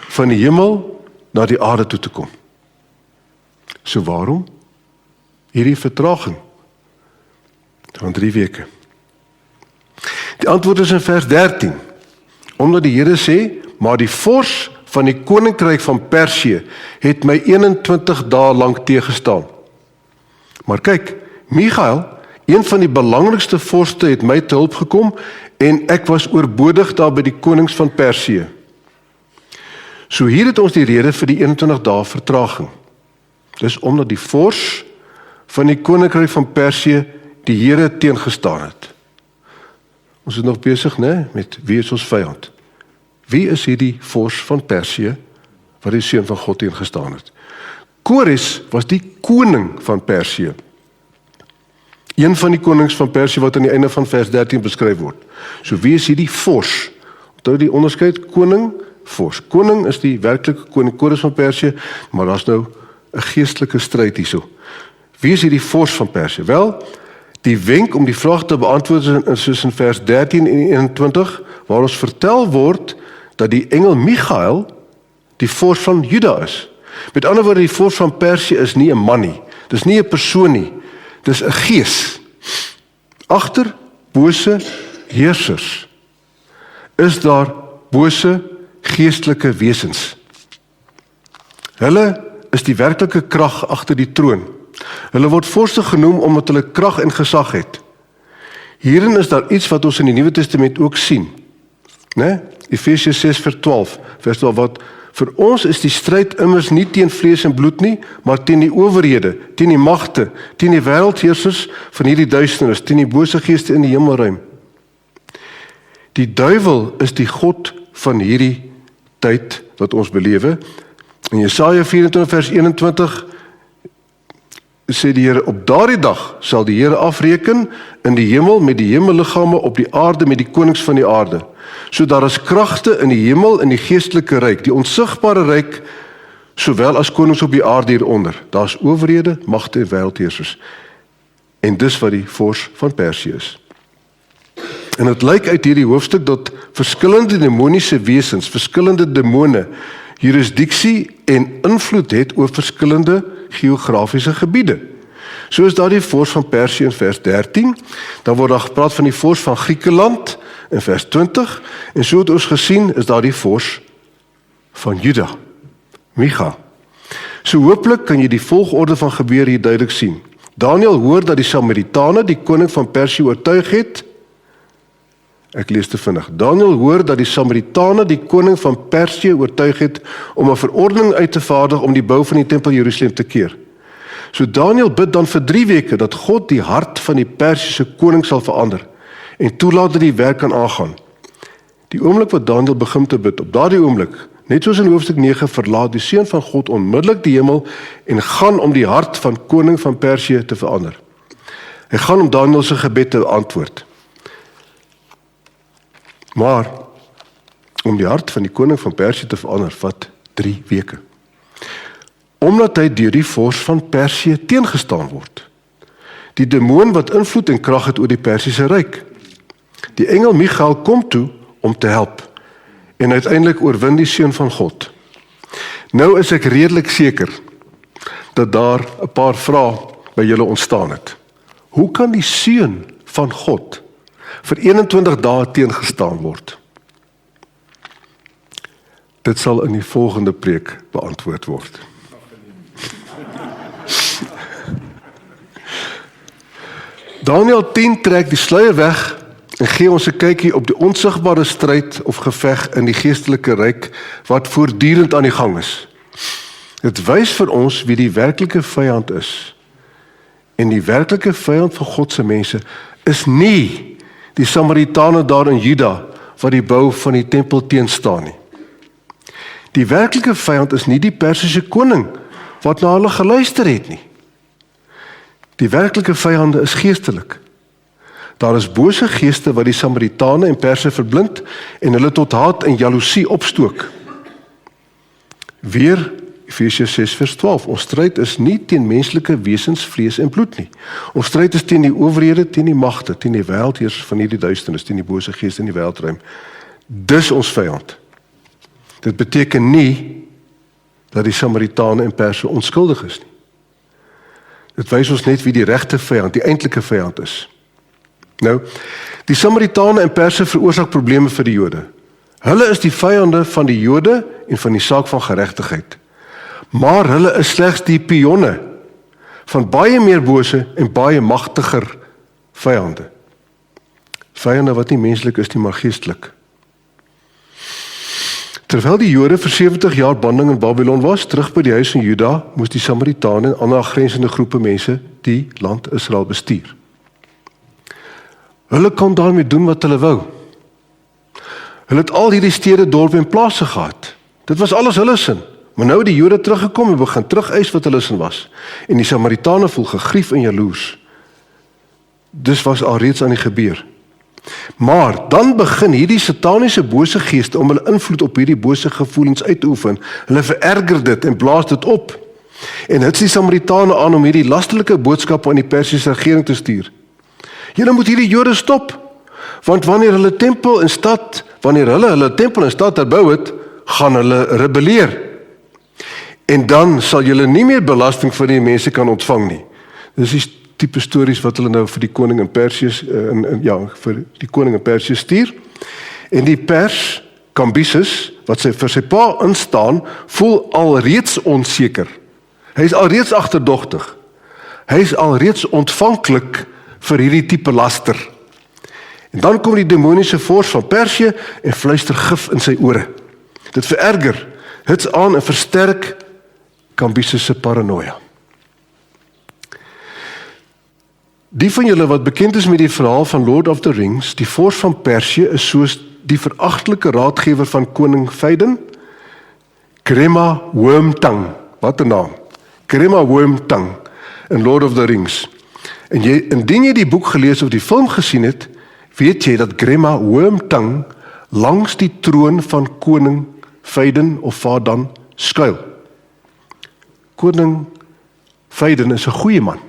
van die hemel na die aarde toe te kom. So waarom hierdie vertraging van 3 weke? Die antwoord is in vers 13. Omdat die Here sê, maar die vors van die koninkryk van Persië het my 21 dae lank teëgestaan. Maar kyk, Michael, een van die belangrikste vorste, het my te hulp gekom en ek was oorbodig daar by die konings van Persië. So hier het ons die rede vir die 21 dae vertraging. Dis omdat die vors van die koninkryk van Persië die Here teengestaan het. Ons is nog besig, né, met wie is ons vyand? Wie is hierdie vors van Persië wat die Seun van God teengestaan het? Kores was die koning van Persië. Een van die konings van Persië wat aan die einde van vers 13 beskryf word. So wie is hierdie vors? Onthou die onderskeid koning, vors. Koning is die werklike koning Kores van Persië, maar daar's nou 'n geestelike stryd hierso. Wie is hierdie vors van Persië? Wel, die wenk om die vraag te beantwoord is soos in vers 13 en 21, waar ons vertel word dat die engel Michael die vors van Juda is. Met ander woorde, die vors van Persië is nie 'n man nie. Dis nie 'n persoon nie. Dis 'n gees. Agter bose heersers is daar bose geestelike wesens. Hulle is die werklike krag agter die troon. Hulle word vorste genoem omdat hulle krag en gesag het. Hierin is daar iets wat ons in die Nuwe Testament ook sien. Né? Efesiërs 6 vers 12, vers 12, wat vir ons is die stryd immers nie teen vlees en bloed nie, maar teen die owerhede, teen die magte, teen die wêreldheersers van hierdie duisternis, teen die bose geeste in die hemelruim. Die duiwel is die god van hierdie tyd wat ons belewe. In Jesaja 24 vers 21 sê die Here, op daardie dag sal die Here afreken in die hemel met die hemelliggame, op die aarde met die konings van die aarde. So daar is kragte in die hemel, in die geestelike ryk, die onsigbare ryk, sowel as konings op die aarde hieronder. Daar's owerhede, magte en wêreldheersers. En dis wat die vors van Persië is. En het lyk uit hierdie hoofstuk dat verskillende demoniese wesens, verskillende demone, jurisdiksie en invloed het oor verskillende geografiese gebiede. So is daar die vors van Persië in vers 13, dan word daar gepraat van die vors van Griekenland in vers 20, en so het ons gesien is daar die vors van Juda, Micha. So hopelik kan jy die volgorde van gebeure hier duidelik sien. Daniël hoor dat die Samaritane die koning van Persië oortuig het. Ek lees te vinnig. Daniël hoor dat die Samaritane die koning van Persië oortuig het om 'n verordening uit te vaardig om die bou van die tempel Jerusalem te keer. So Daniël bid dan vir 3 weke dat God die hart van die Persiese koning sal verander en toelaat dat die werk kan aangaan. Die oomblik wat Daniël begin te bid, op daardie oomblik, net soos in hoofstuk 9, verlaat die seun van God onmiddellik die hemel en gaan om die hart van koning van Persië te verander. Hy gaan om Daniël se gebed te antwoord. Maar om die hart van die koning van Persië te verander, vat 3 weke. Omdat hy deur die vors van Persië teengestaan word. Die demoon wat invloed en krag het oor die Persiese ryk. Die engel Michael kom toe om te help en uiteindelik oorwin die seun van God. Nou is ek redelik seker dat daar 'n paar vrae by julle ontstaan het. Hoe kan die seun van God vir 21 dae teengestaan word? Dit sal in die volgende preek beantwoord word. Daniël 10 trek die sluier weg en gee ons 'n kykie op die onsigbare stryd of geveg in die geestelike ryk wat voortdurend aan die gang is. Dit wys vir ons wie die werklike vyand is. En die werklike vyand van God se mense is nie die Samaritane daar in Juda wat die bou van die tempel teenstaan nie. Die werklike vyand is nie die Persiese koning wat na hulle geluister het nie. Die werklike vyande is geestelik. Daar is bose geeste wat die Samaritane en Perse verblind en hulle tot haat en jaloesie opstook. Weer Efesiërs 6 vers 12. Ons stryd is nie teen menslike wesens, vlees en bloed nie. Ons stryd is teen die owerhede, teen die magte, teen die wêreldheersers van hierdie duisternis, teen die bose geeste in die wêreldruim. Dis ons vyand. Dit beteken nie dat die Samaritane en Perse onskuldig is nie. Dit wys ons net wie die regte vyand, die eintlike vyand is. Nou, die Samaritane en Perse veroorsaak probleme vir die Jode. Hulle is die vyande van die Jode en van die saak van geregtigheid. Maar hulle is slegs die pionne van baie meer bose en baie magtiger vyande. Vyande wat nie menslik is nie, maar geestelik. Terwyl die Jode vir 70 jaar banding in Babylon was, terug by die huis in Juda, moes die Samaritane en ander aangrensende groepe mense die land Israel bestuur. Hulle kon daarmee doen wat hulle wou. Hulle het al hierdie stede, dorpe en plase gehad. Dit was alles hulle sin. Maar nou het die Jode teruggekom en begin terugeis wat hulle sin was. En die Samaritane voel gegrief en jaloers. Dis was alreeds aan die gebeur. Maar dan begin hierdie sataniese bose geeste om hulle invloed op hierdie bose gevoelens uit te oefen. Hulle vererger dit en blaas dit op. En dit is die Samaritane aan om hierdie lasterlike boodskappe aan die Persiese regering te stuur. Julle moet hierdie Jode stop. Want wanneer hulle tempel en stad herbou het, gaan hulle rebelleer. En dan sal julle nie meer belasting van die mense kan ontvang nie. Dis die tipe stories wat hulle nou vir die koning in Persië vir die koning in Persië stuur. En die Pers Kambises wat vir sy pa instaan, voel alreeds onseker. Hy is alreeds agterdogtig. Hy is alreeds ontvanklik vir hierdie tipe laster. En dan kom die demoniese vors van Persië en fluister gif in sy ore. Dit vererger, hits aan en versterk Kambises se paranoia. Die van julle wat bekend is met die verhaal van Lord of the Rings, die vors van Persië is soos die veragtelike raadgewer van koning Phaidon, Grima Wormtongue. Wat 'n naam. Grima Wormtongue in Lord of the Rings. En indien jy die boek gelees of die film gesien het, weet jy dat Grima Wormtongue langs die troon van koning Phaidon of Fadan skuil. koning Phaidon is 'n goeie man.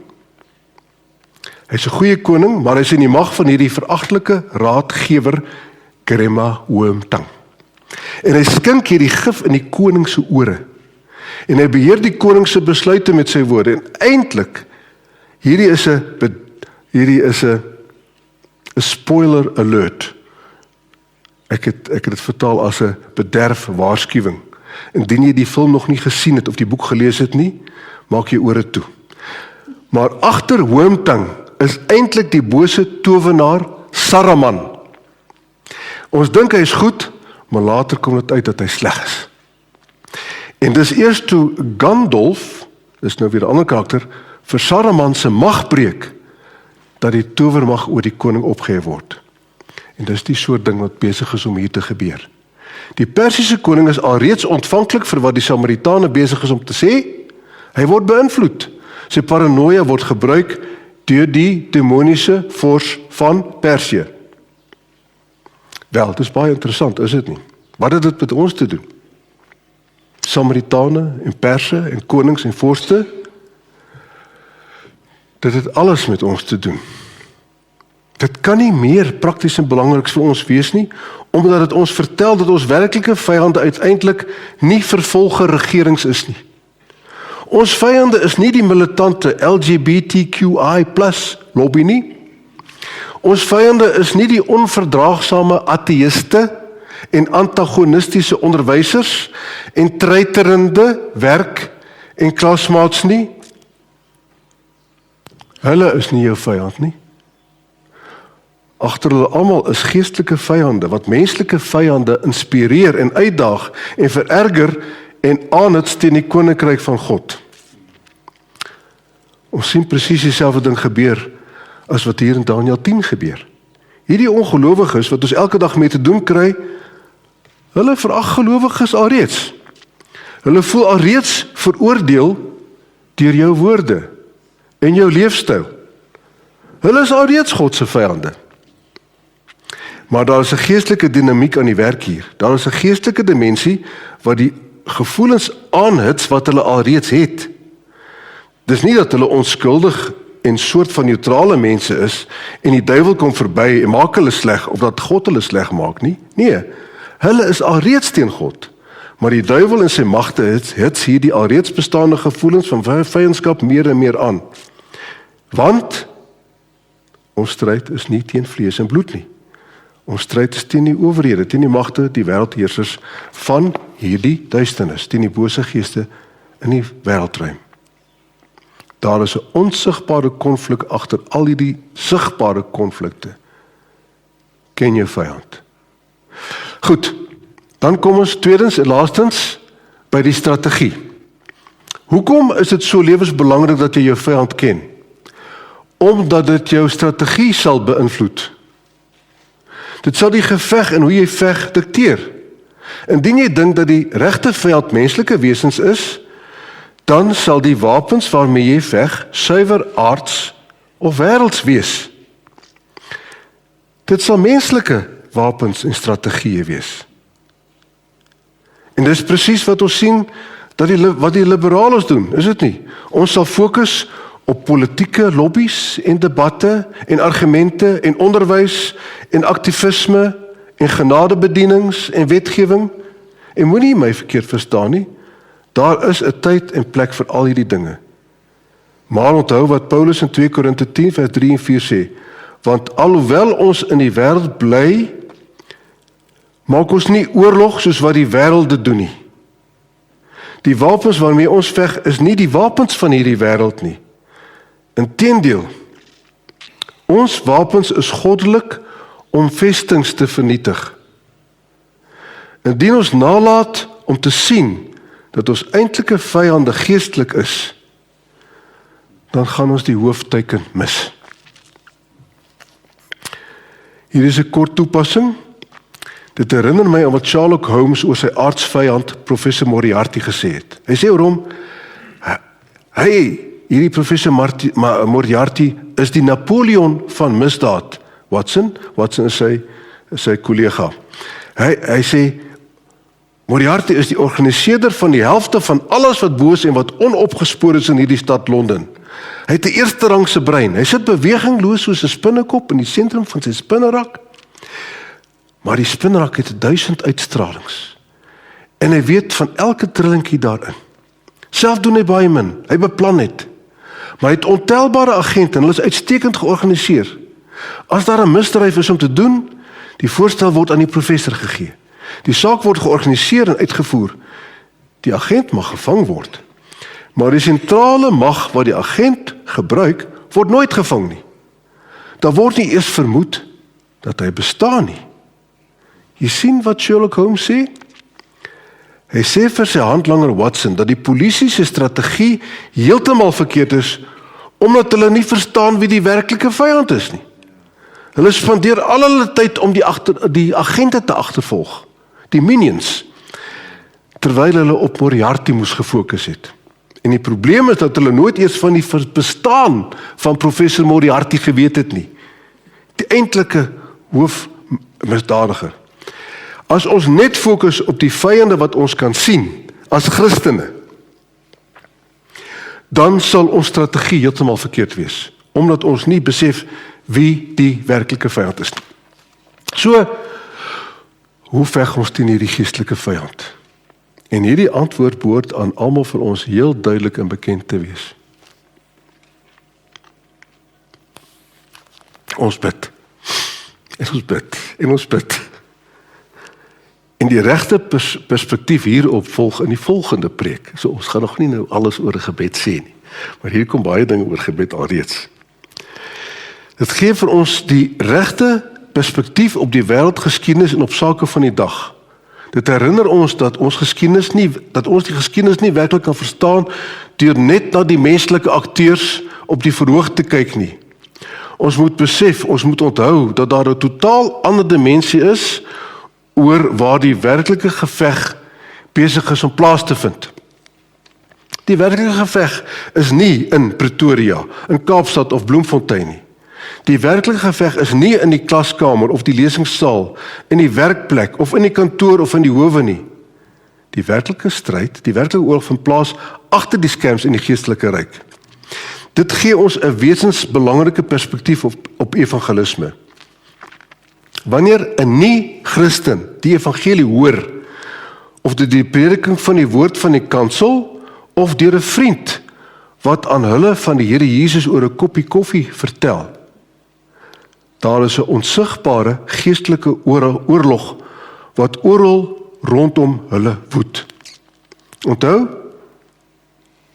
Hy's 'n goeie koning, maar hy's in die mag van hierdie veragtelike raadgewer Grema Wormtongue. En hy skink hierdie gif in die koning se ore. En hy beheer die koning se besluite met sy woorde. En eintlik, hierdie is 'n spoiler alert. Ek het dit vertaal as 'n bederf waarskuwing. Indien jy die film nog nie gesien het of die boek gelees het nie, maak jy ore toe. Maar agter Wormtongue is eintlik die bose towenaar Saruman. Ons dink hy is goed, maar later kom dit uit dat hy sleg is. En dis eers toe Gandalf, dis nou weer 'n ander karakter, vir Saruman se mag breek, dat die towermag oor die koning opgehef word. En dis die soort ding wat besig is om hier te gebeur. Die Persiese koning is alreeds ontvanklik vir wat die Samaritane besig is om te sê. Hy word beïnvloed. Sy paranoia word gebruik deur die demoniese vors van Persië. Wel, dit is baie interessant, is dit nie? Wat het dit met ons te doen? Samaritane en Perse en konings en vorste, dit het alles met ons te doen. Dit kan nie meer prakties en belangriks vir ons wees nie, omdat dit ons vertel dat ons werklike vyande uiteindelik nie vervolge regerings is nie. Ons vyande is nie die militante LGBTQI+ lobby nie. Ons vyande is nie die onverdraagsame ateïste en antagonistiese onderwysers en treiterende werk- en klasmaats nie. Hulle is nie jou vyand nie. Agter hulle almal is geestelike vyande wat menslike vyande inspireer en uitdaag en vererger en aanhits teen die koninkryk van God. Ons sien presies dieselfde ding gebeur as wat hier in Daniël 10 gebeur. Hierdie ongelowiges wat ons elke dag mee te doen kry, hulle verag gelowiges alreeds. Hulle voel alreeds veroordeel deur jou woorde en jou leefstyl. Hulle is alreeds God se vyande. Maar daar is 'n geestelike dinamiek aan die werk hier. Daar is 'n geestelike dimensie wat die gevoelens aanhits wat hulle alreeds het. Dis nie dat hulle onskuldig en soort van neutrale mense is en die duiwel kom verby en maak hulle sleg of dat God hulle sleg maak nie. Nee, hulle is alreeds teen God. Maar die duiwel en sy magte hits hier die alreeds bestaande gevoelens van vyandskap meer en meer aan. Want ons stryd is nie teen vlees en bloed nie. Ons stryd is teen die owerhede, teen die magte, die wêreldheersers van hierdie duisternis, teen die bose geeste in die wêreldruim. Daar is 'n onsigbare konflik agter al hierdie sigbare konflikte. Ken jou vyand. Goed, dan kom ons tweedens en laastens by die strategie. Hoekom is dit so lewensbelangrik dat jy jou vyand ken? Omdat dit jou strategie sal beïnvloed. Dit sal die geveg en hoe jy veg dikteer. Indien jy dink dat die regte vyand menslike wesens is, dan sal die wapens waarmee jy veg suiwer aards of wêrelds wees. Dit sal menslike wapens en strategieë wees. En dis presies wat ons sien wat die liberales doen, is dit nie? Ons sal fokus op politieke lobbies en debatte en argumente en onderwys en aktivisme en genadebedienings en wetgewing. En moenie my verkeerd verstaan nie. Daar is 'n tyd en plek vir al hierdie dinge. Maar onthou wat Paulus in 2 Korinte 10 vers 3 en 4 sê, want alhoewel ons in die wêreld bly, maak ons nie oorlog soos wat die wêreld dit doen nie. Die wapens waarmee ons veg is nie die wapens van hierdie wêreld nie. Inteendeel, ons wapens is goddelik om vestings te vernietig. Indien ons nalat om te sien dat ons eintlike vyande geestelik is, dan gaan ons die hoofteiken mis. Hier is 'n kort toepassing. Dit herinner my aan wat Sherlock Holmes oor sy aardsvyand Professor Moriarty gesê het. Hy sê oor hom, hierdie Professor Moriarty is die Napoleon van misdaad. Watson is sy kollega. Hy sê, Moriarty is die organiseerder van die helfte van alles wat boos en wat onopgespoor is in hierdie stad Londen. Hy het 'n eerste rangse brein. Hy sit bewegingloos soos 'n spinnekop in die sentrum van sy spinnerak. Maar die spinnerak het 1000 uitstralings. En hy weet van elke trillingkie daarin. Self doen hy baie min. Hy beplan net. Maar hy het ontelbare agente en hulle is uitstekend georganiseer. As daar 'n misdryf is om te doen, die voorstel word aan die professor gegee. Die saak word georganiseer en uitgevoer. Die agent mag gevang word. Maar die sentrale mag wat die agent gebruik, word nooit gevang nie. Daar word nie eers vermoed dat hy bestaan nie. Jy sien wat Sherlock Holmes sê? Hy sê vir sy handlanger Watson dat die polisie se strategie heeltemal verkeerd is, omdat hulle nie verstaan wie die werklike vyand is nie. Hulle spandeer al hulle tyd om die agente te agtervolg, die minions, terwyl hulle op Moriarty moes gefokus het. En die probleem is dat hulle nooit eers van die bestaan van professor Moriarty geweet het nie. Die eintlike hoofmisdadiger. As ons net fokus op die vyande wat ons kan sien, as Christene, dan sal ons strategie heeltemal verkeerd wees, omdat ons nie besef wie die werklike vyand is. So, hoe veg ons teen hierdie geestelike vyand? En hierdie antwoord behoort aan almal vir ons heel duidelik en bekend te wees. Ons bid. En ons bid. En ons bid. En die regte perspektief hierop volg in die volgende preek. So ons gaan nog nie nou alles oor gebed sê nie. Maar hier kom baie dinge oor gebed alreeds. Dit gee vir ons die regte perspektief op die wêreldgeskiedenis en op sake van die dag. Dit herinner ons dat ons die geskiedenis nie werklik kan verstaan deur net na die menslike akteurs op die verhoog te kyk nie. Ons moet besef, ons moet onthou dat daar 'n totaal ander dimensie is oor waar die werklike geveg besig is om plaas te vind. Die werklike geveg is nie in Pretoria, in Kaapstad of Bloemfontein nie. Die werklike geveg is nie in die klaskamer of die lesingssaal, in die werkplek of in die kantoor of in die howe nie. Die werklike stryd, die werklike oorlog vind plaas agter die skerms in die geestelike ryk. Dit gee ons 'n wesensbelangrike perspektief op evangelisme. Wanneer 'n nie-Christen die evangelie hoor, of dit die prediking van die woord van die kansel, of deur 'n vriend wat aan hulle van die Here Jesus oor 'n koppie koffie vertel, daar is 'n onsigbare geestelike oorlog wat oral rondom hulle woed. Onthou,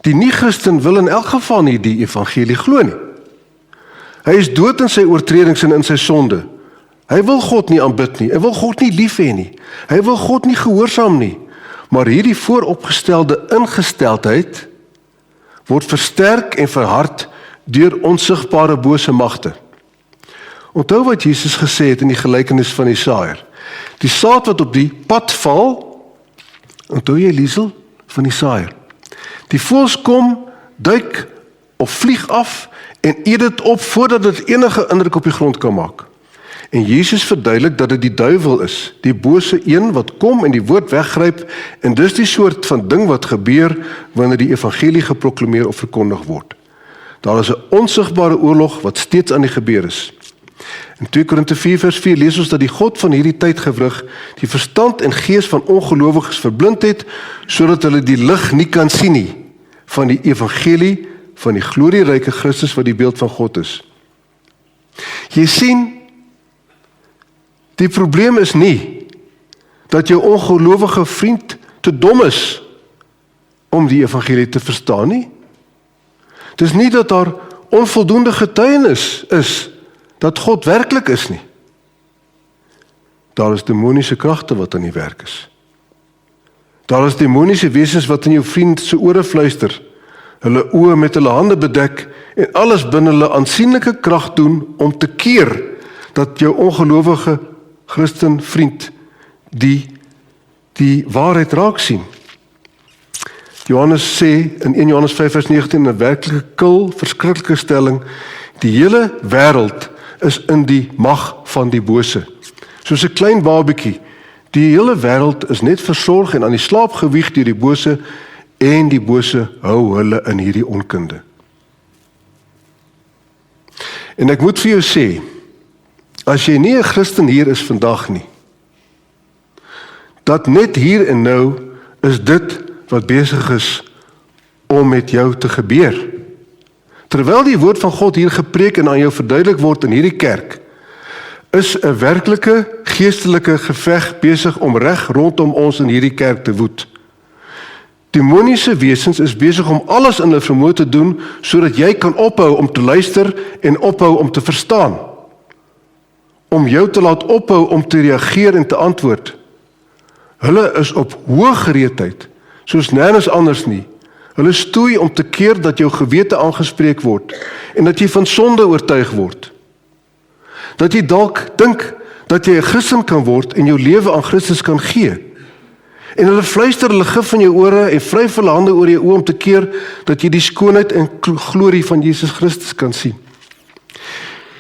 die nie-Christen wil in elk geval nie die evangelie glo nie. Hy is dood in sy oortredings en in sy sonde. Hy wil God nie aanbid nie, hy wil God nie lief hê nie, hy wil God nie gehoorsaam nie, maar hierdie vooropgestelde ingesteldheid word versterk en verhard deur onsigbare bose magte. Onthou wat Jesus gesê het in die gelykenis van die saaiër. Die saad wat op die pad val, onthou jy Liesel van die saaiër. Die voëls kom, duik of vlieg af en eet dit op voordat dit enige indruk op die grond kan maak. En Jesus verduidelik dat dit die duiwel is, die bose een wat kom en die woord weggryp, en dis die soort van ding wat gebeur wanneer die evangelie geproklameer of verkondig word. Daar is 'n onsigbare oorlog wat steeds aan die gebeur is. In 2 Korinte 4 vers 4 lees ons dat die God van hierdie tydgewrig die verstand en gees van ongelowiges verblind het, sodat hulle die lig nie kan sien nie van die evangelie van die glorieryke Christus wat die beeld van God is. Jy sien, die probleem is nie dat jou ongelowige vriend te dom is om die evangelie te verstaan nie. Dit is nie dat daar onvoldoende getuienis is dat God werklik is nie. Daar is demoniese kragte wat aan die werk is. Daar is demoniese wesens wat in jou vriend se ore fluister, hulle oë met hulle hande bedek en alles binne hulle aansienlike krag doen om te keer dat jou ongelowige Christen vriend die waarheid raak sien. Johannes sê in 1 Johannes 5 vers 19 'n werklike kil, verskriklike stelling, die hele wêreld is in die mag van die bose. Soos 'n klein babatjie Die hele wêreld is net versorg en aan die slaap gewieg deur die bose, en die bose hou hulle in hierdie onkunde. En ek moet vir jou sê, as jy nie 'n Christen hier is vandag nie, dat net hier en nou is dit wat besig is om met jou te gebeur. Terwyl die woord van God hier gepreek en aan jou verduidelik word in hierdie kerk, is 'n werklike geestelike geveg besig om reg rondom ons in hierdie kerk te woed. Demoniese wesens is besig om alles in hulle vermoë te doen sodat jy kan ophou om te luister en ophou om te verstaan. Om jou te laat ophou om te reageer en te antwoord. Hulle is op hoë gereedheid, soos nêrens anders nie. Hulle stoei om te keer dat jou gewete aangespreek word en dat jy van sonde oortuig word. Dat jy dalk dink dat jy 'n Christen kan word en jou lewe aan Christus kan gee. En hulle fluister hulle gif in jou ore en vryf hulle hande oor jou oë om te keer dat jy die skoonheid en glorie van Jesus Christus kan sien.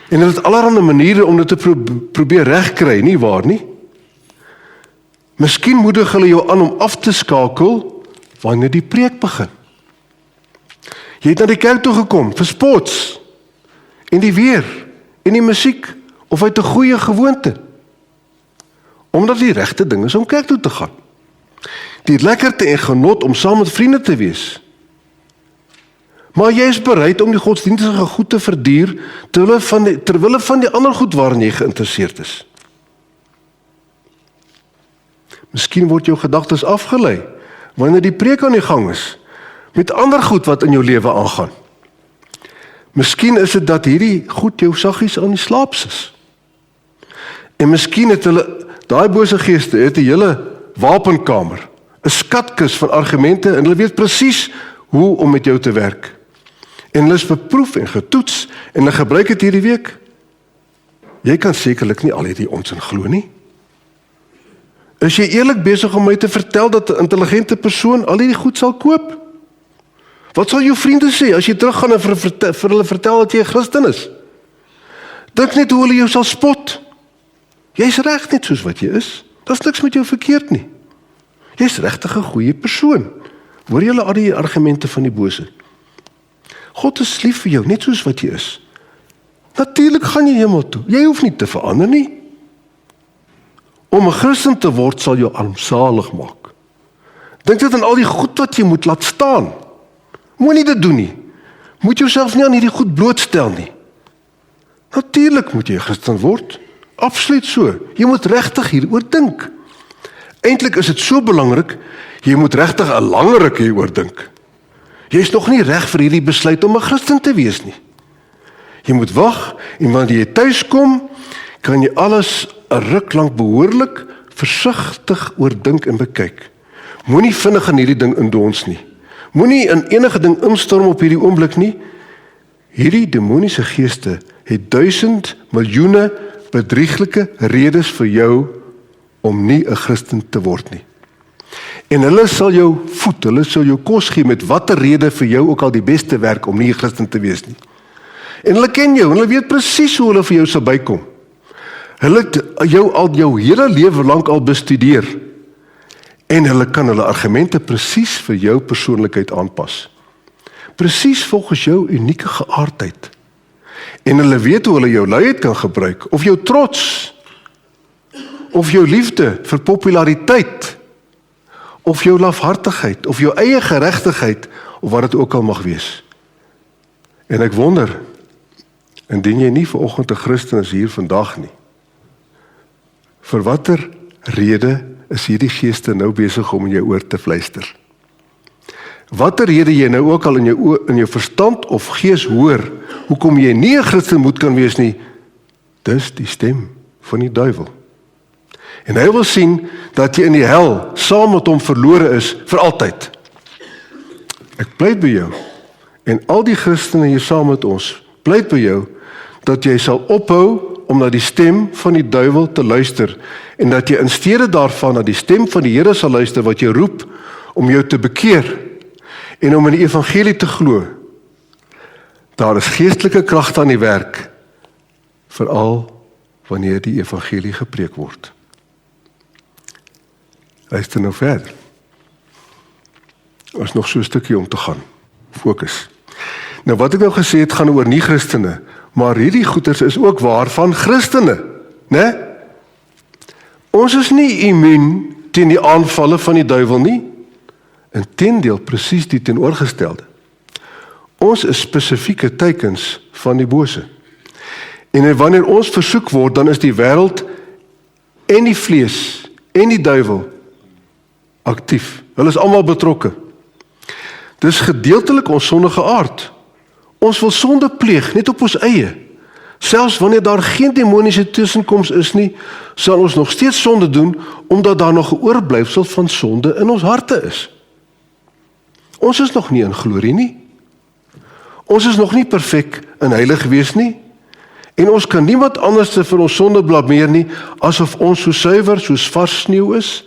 En hulle het allerlei maniere om dit te probeer regkry, nie waar nie? Miskien moedig hulle jou aan om af te skakel wanneer die preek begin. Jy het na die kerk toe gekom vir sports en die weer en die musiek of uit 'n goeie gewoonte. Omdat die regte ding is om kerk toe te gaan. Die lekkerte en genot om saam met vriende te wees. Maar jy is bereid om die godsdienstige goed te verduur terwille van die ander goed waarin jy geïnteresseerd is. Miskien word jou gedagtes afgelei wanneer die preek aan die gang is met ander goed wat in jou lewe aangaan. Miskien is dit dat hierdie goed jou saggies aan die slaap is. En miskien het hulle, daai bose geeste, het 'n hele wapenkamer, 'n skatkis van argumente en hulle weet presies hoe om met jou te werk. En hulle is beproef en getoets en hulle gebruik dit hierdie week. Jy kan sekerlik nie al hierdie onsin glo nie. Is jy eerlik besig om my te vertel dat 'n intelligente persoon al hierdie goed sal koop? Wat sal jou vriende sê as jy teruggaan en vir hulle vertel dat jy 'n Christen is? Dink net hoe hulle jou sal spot. Jy's reg net soos wat jy is. Daar's niks met jou verkeerd nie. Jy's regtig 'n goeie persoon. Hoor julle al die argumente van die bose? God is lief vir jou, net soos wat jy is. Natuurlik gaan jy hemel toe. Jy hoef nie te verander nie. Om 'n Christen te word sal jou armsalig maak. Dink dit aan al die goed wat jy moet laat staan. Moenie dit doen nie. Moet jouself nie aan hierdie goed blootstel nie. Natuurlik moet jy 'n Christen word. Absoluut so. Jy moet regtig hieroor dink. Eintlik is dit so belangrik, jy moet regtig 'n lang ruk hieroor dink. Jy is nog nie reg vir hierdie besluit om 'n Christen te wees nie. Jy moet wag en wanneer jy tuis kom, kan jy alles 'n ruk lank behoorlik versigtig oordink en bekyk. Moenie vinnig in hierdie ding indons nie. Moenie in enige ding instorm op hierdie oomblik nie. Hierdie demoniese geeste het 1000 miljoene bedrieglike redes vir jou om nie 'n Christen te word nie. En hulle sal jou voed, hulle sal jou kos gee met watter rede vir jou ook al die beste werk om nie 'n Christen te wees nie. En hulle ken jou, en hulle weet presies hoe hulle vir jou sal bykom. Hulle het jou hele lewe lank al bestudeer. En hulle kan hulle argumente presies vir jou persoonlikheid aanpas. Presies volgens jou unieke geaardheid. En hulle weet hoe hulle jou luiheid kan gebruik, of jou trots, of jou liefde vir populariteit, of jou lafhartigheid, of jou eie geregtigheid, of wat dit ook al mag wees. En ek wonder, indien jy nie vanoggend 'n Christen is hier vandag nie, vir watter rede is hierdie geeste nou besig om in jou oor te fluister? Watter rede jy nou ook al in jou verstand of gees hoor, hoekom jy nie 'n Christen moet kan wees nie, dis die stem van die duiwel. En hy wil sien dat jy in die hel saam met hom verlore is vir altyd. Ek pleit by jou, en al die Christene hier saam met ons, pleit by jou, dat jy sal ophou om na die stem van die duiwel te luister, en dat jy in steede daarvan na die stem van die Here sal luister, wat jy roep om jou te bekeer, en om in die evangelie te glo. Daar is geestelike kragte aan die werk, veral wanneer die evangelie gepreek word. Luister nou verder. Er is nog so 'n stukkie om te gaan. Fokus. Nou wat ek nou gesê het, gaan oor nie-Christene, maar hierdie goeters is ook waar van Christene, né? Ons is nie immuun teen die aanvalle van die duiwel nie. Inteendeel, presies die teenoorgestelde. Ons is spesifieke teikens van die bose. En wanneer ons versoek word, dan is die wêreld en die vlees en die duiwel aktief. Hulle is almal betrokke. Dis gedeeltelik ons sondige aard. Ons wil sonde pleeg, net op ons eie. Selfs wanneer daar geen demoniese tussenkoms is nie, sal ons nog steeds sonde doen, omdat daar nog 'n oorblyfsel van sonde in ons harte is. Ons is nog nie in glorie nie. Ons is nog nie perfek en heilig wees nie. En ons kan niemand anders vir ons sonde blameer nie, asof ons so suiwer soos vars sneeu is,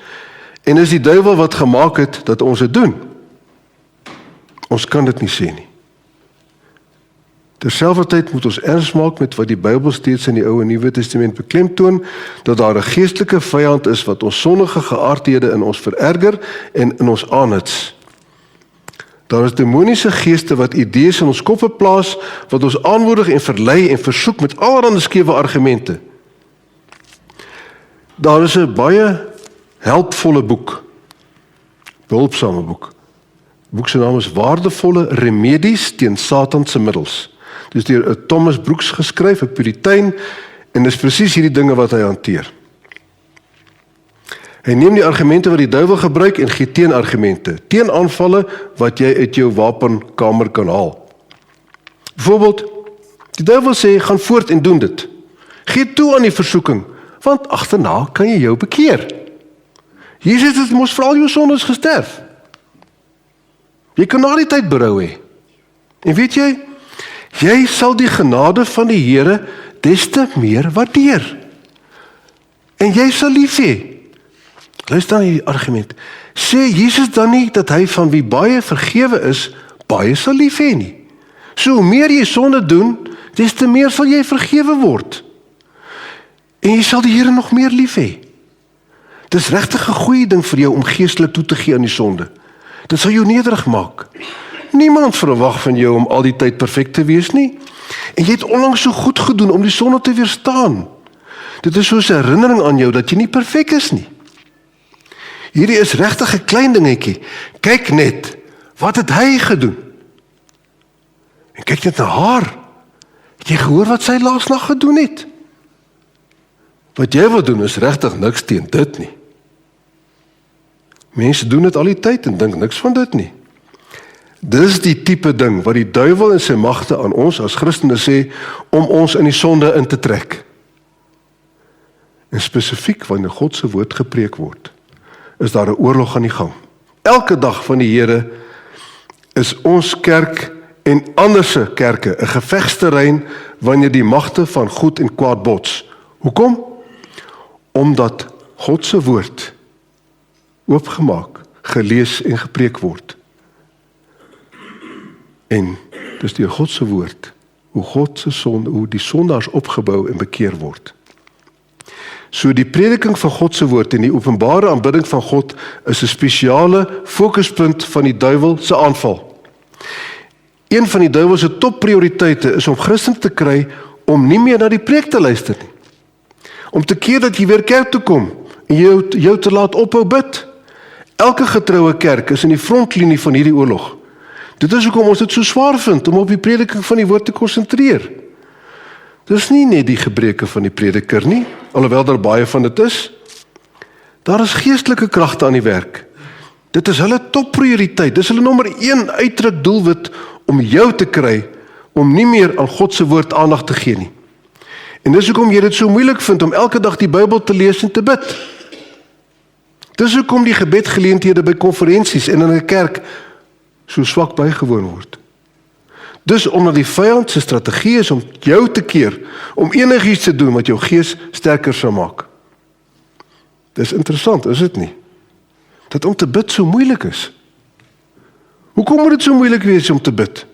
en is die duiwel wat gemaak het dat ons dit doen. Ons kan dit nie sê nie. Terselfdertyd moet ons erns maak met wat die Bybel steeds in die Ou en Nuwe Testament beklemtoon, dat daar 'n geestelike vyand is wat ons sondige geaardhede in ons vererger en in ons aanhits. Daar is demoniese geeste wat idees in ons koppe plaas, wat ons aanmoedig en verlei en versoek met allerlei skewe argumente. Daar is 'n baie helpvolle boek, behulpsame boek. Die boek se naam is Waardevolle Remedies teen Satan se middels. Dis deur Thomas Brooks geskryf, 'n Puritein, en dis presies hierdie dinge wat hy hanteer. Hy neem die argumente wat die duiwel gebruik en gee teenargumente, teenaanvalle wat jy uit jou wapenkamer kan haal. Byvoorbeeld, die duiwel sê, gaan voort en doen dit. Gee toe aan die versoeking, want agterna kan jy jou bekeer. Jesus het mos vir al jou sondes gesterf. Jy kan na die tyd berou hê. En weet jy sal die genade van die Here des te meer waardeer. En jy sal lief hê. Luister na die argument. Sê Jesus dan nie dat hy van wie baie vergewe is, baie sal lief hê nie. So hoe meer jy sonde doen, des te meer sal jy vergewe word. En jy sal die Here nog meer lief hê. Dis regtig 'n goeie ding vir jou om geestelik toe te gee aan die sonde. Dit sal jou nederig maak. Niemand verwag van jou om al die tyd perfek te wees nie. En jy het onlangs so goed gedoen om die sonde te weerstaan. Dit is soos 'n herinnering aan jou dat jy nie perfek is nie. Hierdie is regtig 'n klein dingetjie. Kyk net, wat het hy gedoen? En kyk net na haar. Het jy gehoor wat sy laasnag gedoen het? Wat jy wil doen is regtig niks teen dit nie. Mense doen dit al die tyd en dink niks van dit nie. Dis die tipe ding wat die duiwel en sy magte aan ons as Christene sê om ons in die sonde in te trek. En spesifiek wanneer God se woord gepreek word, is daar 'n oorlog aan die gang. Elke dag van die Here is ons kerk en ander se kerke 'n gevegsterrein wanneer die magte van goed en kwaad bots. Hoekom? Omdat God se woord oopgemaak, gelees en gepreek word. En dis deur God se woord hoe die sondaars opgebou en bekeer word. So die prediking van God se woord en die openbare aanbidding van God is 'n spesiale fokuspunt van die duiwel se aanval. Een van die duiwel se topprioriteite is om Christene te kry om nie meer na die preek te luister nie. Om te keer dat jy weer kerk toe kom en jou te laat ophou bid. Elke getroue kerk is in die frontlinie van hierdie oorlog. Dit is hoekom ons dit so swaar vind om op die prediking van die woord te konsentreer. Dis nie net die gebreke van die prediker nie, alhoewel daar baie van dit is. Daar is geestelike kragte aan die werk. Dit is hulle topprioriteit. Dis hulle nommer 1 uitdruk doelwit om jou te kry om nie meer aan God se woord aandag te gee nie. En dis hoekom jy dit so moeilik vind om elke dag die Bybel te lees en te bid. Dis hoekom die gebedgeleenthede by konferensies en in 'n kerk so swak bygewoon word. Dus omdat die vyand se strategie is om jou te keer, om enigiets te doen wat jou gees sterker sal maak. Dis interessant, is dit nie? Dat om te bid so moeilik is. Hoekom moet dit so moeilik wees om te bid?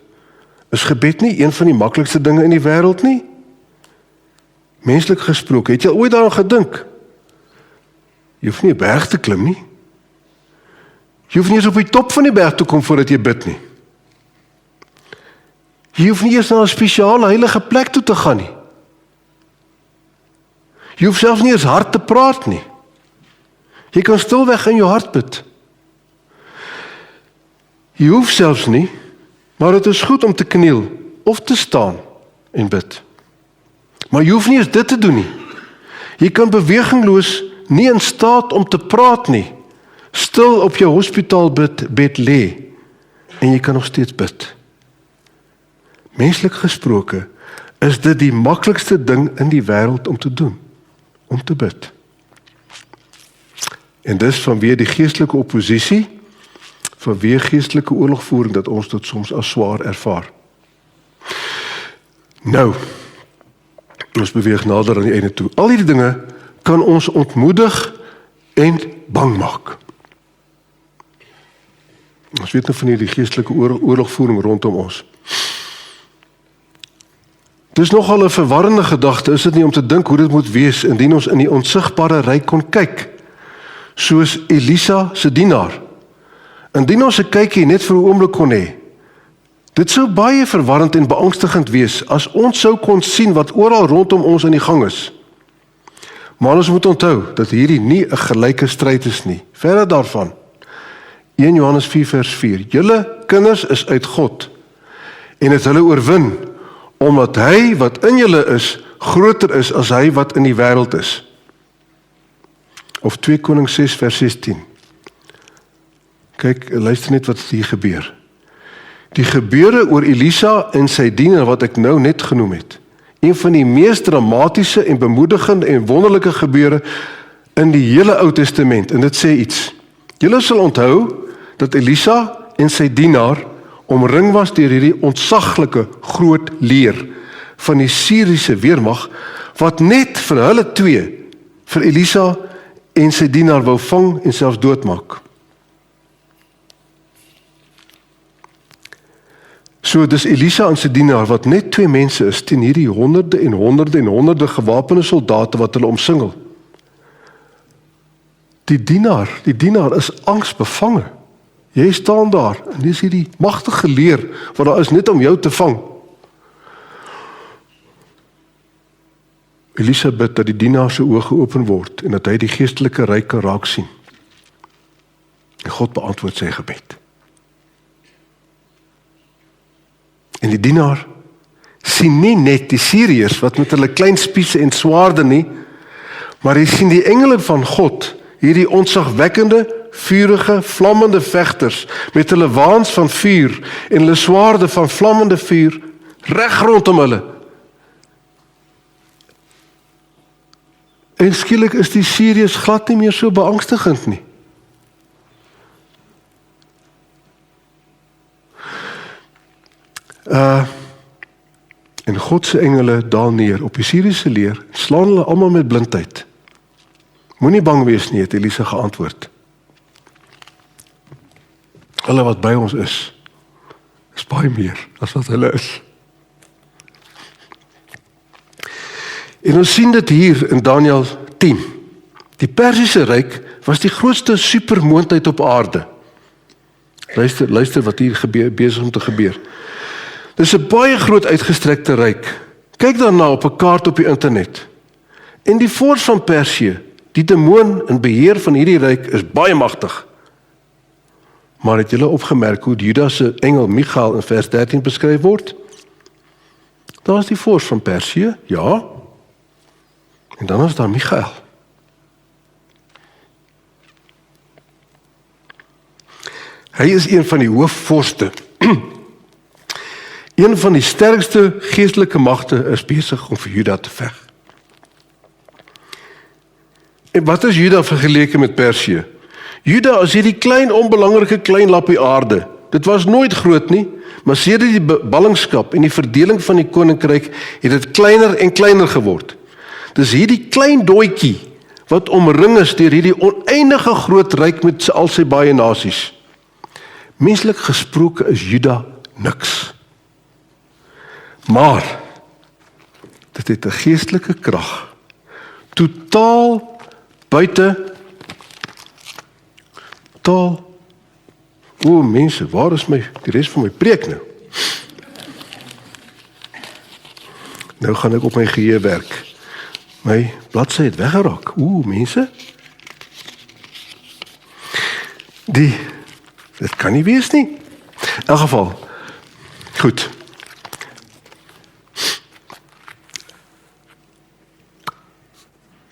Is gebed nie een van die maklikste dinge in die wêreld nie? Menslik gesproke, het jy ooit daaraan gedink? Jy hoef nie 'n berg te klim nie. Jy hoef nie eens op die top van die berg te kom voordat jy bid nie. Jy hoef nie eens na 'n spesiale heilige plek toe te gaan nie. Jy hoef selfs nie eens hard te praat nie. Jy kan stilweg in jou hart bid. Jy hoef selfs nie, maar dit is goed om te kniel of te staan en bid. Maar jy hoef nie eens dit te doen nie. Jy kan bewegingloos nie in staat om te praat nie, stil op jou hospitaalbed lê en jy kan nog steeds bid. Menslik gesproke is dit die maklikste ding in die wêreld om te doen, om te bid. En dis vanweë die geestelike oppositie, vanweë geestelike oorlogvoering dat ons dit soms as swaar ervaar. Nou, ons beweeg nader aan die einde toe. Al hierdie dinge kan ons ontmoedig en bang maak. Ons weet nou van hierdie geestelike oorlogvoering rondom ons. Dit is nogal 'n verwarrende gedagte, is dit nie, om te dink hoe dit moet wees indien ons in die onsigbare ryk kon kyk, soos Elisa se dienaar. Indien ons 'n kykie net vir 'n oomblik kon hê. Dit sou baie verwarrend en beangstigend wees as ons sou kon sien wat oral rondom ons aan die gang is. Maar ons moet onthou dat hierdie nie 'n gelyke stryd is nie. Verre daarvan. 1 Johannes 4 vers 4. Julle kinders is uit God en het hulle oorwin, omdat hy wat in julle is, groter is as hy wat in die wêreld is. Of 2 Konings 6 vers 16. Kyk, luister net wat hier gebeur. Die gebeure oor Elisa en sy dienaar wat ek nou net genoem het, een van die mees dramatiese en bemoedigende en wonderlike gebeure in die hele Ou Testament, en dit sê iets. Julle sal onthou dat Elisa en sy dienaar omring was deur hierdie ontsaglike groot leer van die Syriese weermag, wat net vir hulle twee, vir Elisa en sy dienaar wou vang en selfs doodmaak. So dis Elisa en sy dienaar wat net twee mense is teen hierdie honderde en honderde en honderde gewapende soldate wat hulle omsingel. Die dienaar is angsbevange. Jy staan daar en dis hierdie magtige leer wat daar is net om jou te vang. Elisa bid dat die dienaar se oë geopen word en dat hy die geestelike ryk kan raak sien. En God beantwoord sy gebed. En die dienaar sien nie net die Syriërs wat met hulle klein spiese en swaarde nie, maar hy sien die engele van God, hierdie ontzagwekkende, vurige, vlammende vegters met hulle waans van vuur en hulle swaarde van vlammende vuur reg rondom hulle. En skielik is die Syriërs glad nie meer so beangstigend nie. En God se engele daal neer op die Syriese leer, slaan hulle almal met blindheid. Moenie bang wees nie, het Elisa geantwoord. Hulle wat by ons is baie meer as wat hulle is. En ons sien dit hier in Daniël 10. Die Persiese ryk was die grootste supermoondheid op aarde. Luister wat hier besig om te gebeur. Dis 'n baie groot uitgestrekte ryk. Kyk daarna op 'n kaart op die internet. En die vors van Persië, die demoon in beheer van hierdie ryk, is baie magtig. Maar het julle opgemerk hoe Judas se engel Michael in vers 13 beskryf word? Daar is die vors van Persië, ja. En dan is daar Michael. Hy is een van die hoofvorste. Een van die sterkste geestelike magte is besig om vir Juda te veg. En wat is Juda vergeleke met Persië? Juda is hierdie klein, onbelangrike klein lappie aarde. Dit was nooit groot nie, maar sedert die ballingskap en die verdeling van die koninkryk het dit kleiner en kleiner geword. Dis hierdie klein dooitjie wat omring is deur hierdie oneindige groot ryk met al sy baie nasies. Menslik gesproke is Juda niks. Maar dit het 'n geestelike krag totaal O mense, waar is die res van my preek nou? Nou gaan ek op my geheue werk. My bladsy het weggeraak. O mense. Dit kan nie wees nie. In elk geval, goed.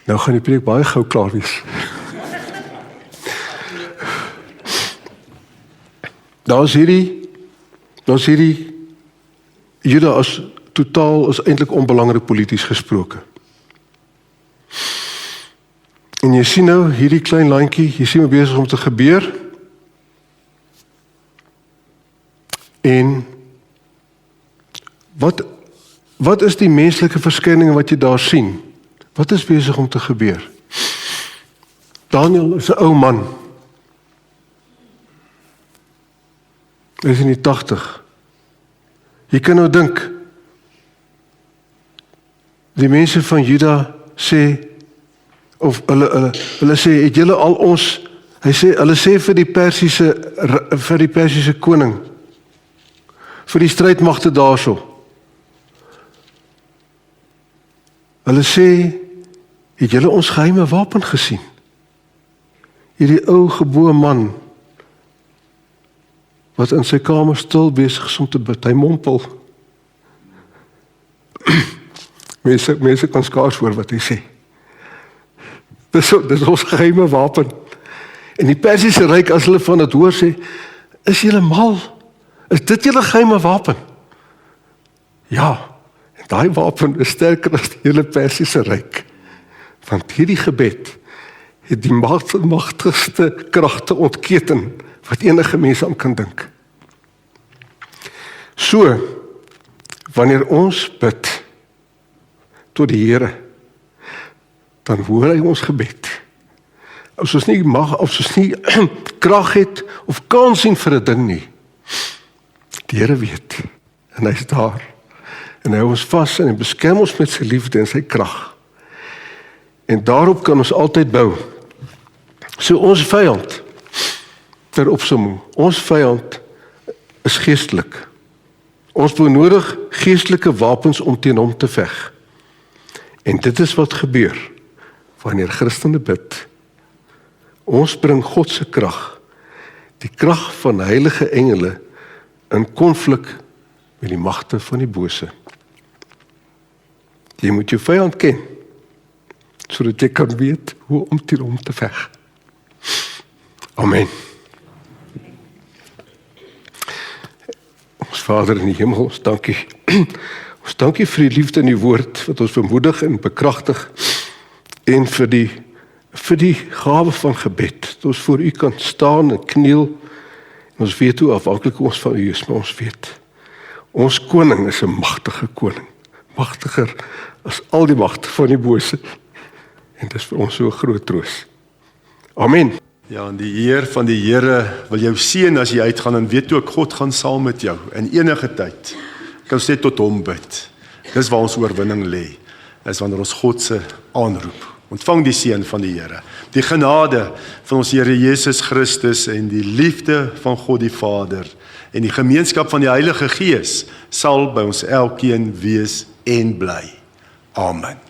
Nou gaan die preek baie gou klaar wees. Daar's hierdie Juda as totaal is eintlik onbelangrik polities gesproke. En jy sien nou hierdie klein landjie, jy sien wat besig om te gebeur. En wat is die menslike verskyninge wat jy daar sien? Wat is besig om te gebeur? Daniel is 'n ou man. Hy is in die 80. Jy kan nou dink, die mense van Juda sê, of hulle sê, het julle al ons, hulle sê vir die Persiese koning, vir die strydmagte daarso, hulle sê, het julle ons geheime wapen gesien? Hierdie ou gebore man, wat in sy kamer stil besig is om te bid, hy mompel. Mense kan skaars hoor wat hy sê. Dis ons geheime wapen. En die Persiese ryk, as hulle van dit hoor, sê, is julle mal? Is dit julle geheime wapen? Ja, en daai wapen is sterker as die hele Persiese ryk. Want hierdie gebed het die magtigste kragte ontketen wat enige mens aan kan dink. So, wanneer ons bid tot die Here, dan hoor hy ons gebed. As ons nie mag, of ons nie krag het of kans sien vir 'n ding nie, die Here weet, en hy is daar, en hy hou ons vas en hy beskerm ons met sy liefde en sy krag. En daarop kan ons altyd bou. So ons vyand, ter opsomming, ons vyand is geestelik. Ons benodig geestelike wapens om teen hom te veg. En dit is wat gebeur wanneer Christene bid. Ons bring God se krag, die krag van heilige engele, in konflik met die magte van die bose. Jy moet jou vyand ken, sodat jy kan weet hoe om teen hom te veg. Amen. Ons Vader in die hemel, ons dankie. Ons dankie vir die liefde in die woord, wat ons bemoedig en bekragtig, en vir die gawe van gebed, dat ons voor u kan staan en kniel, en ons weet hoe afhanklik ons van u is, maar ons weet, ons koning is 'n magtige koning, magtiger as al die magte van die bose, en dit is vir ons so 'n groot troos. Amen. Ja, en die Heer van die Here wil jou seën as jy uitgaan, en weet ook, God gaan saam met jou, in enige tyd. Kan sê tot hom bid. Dis waar ons oorwinning lê, is wanneer ons God se aanroep. Ontvang die seën van die Here, die genade van ons Here Jesus Christus, en die liefde van God die Vader, en die gemeenskap van die Heilige Gees, sal by ons elkeen wees en bly. Amen.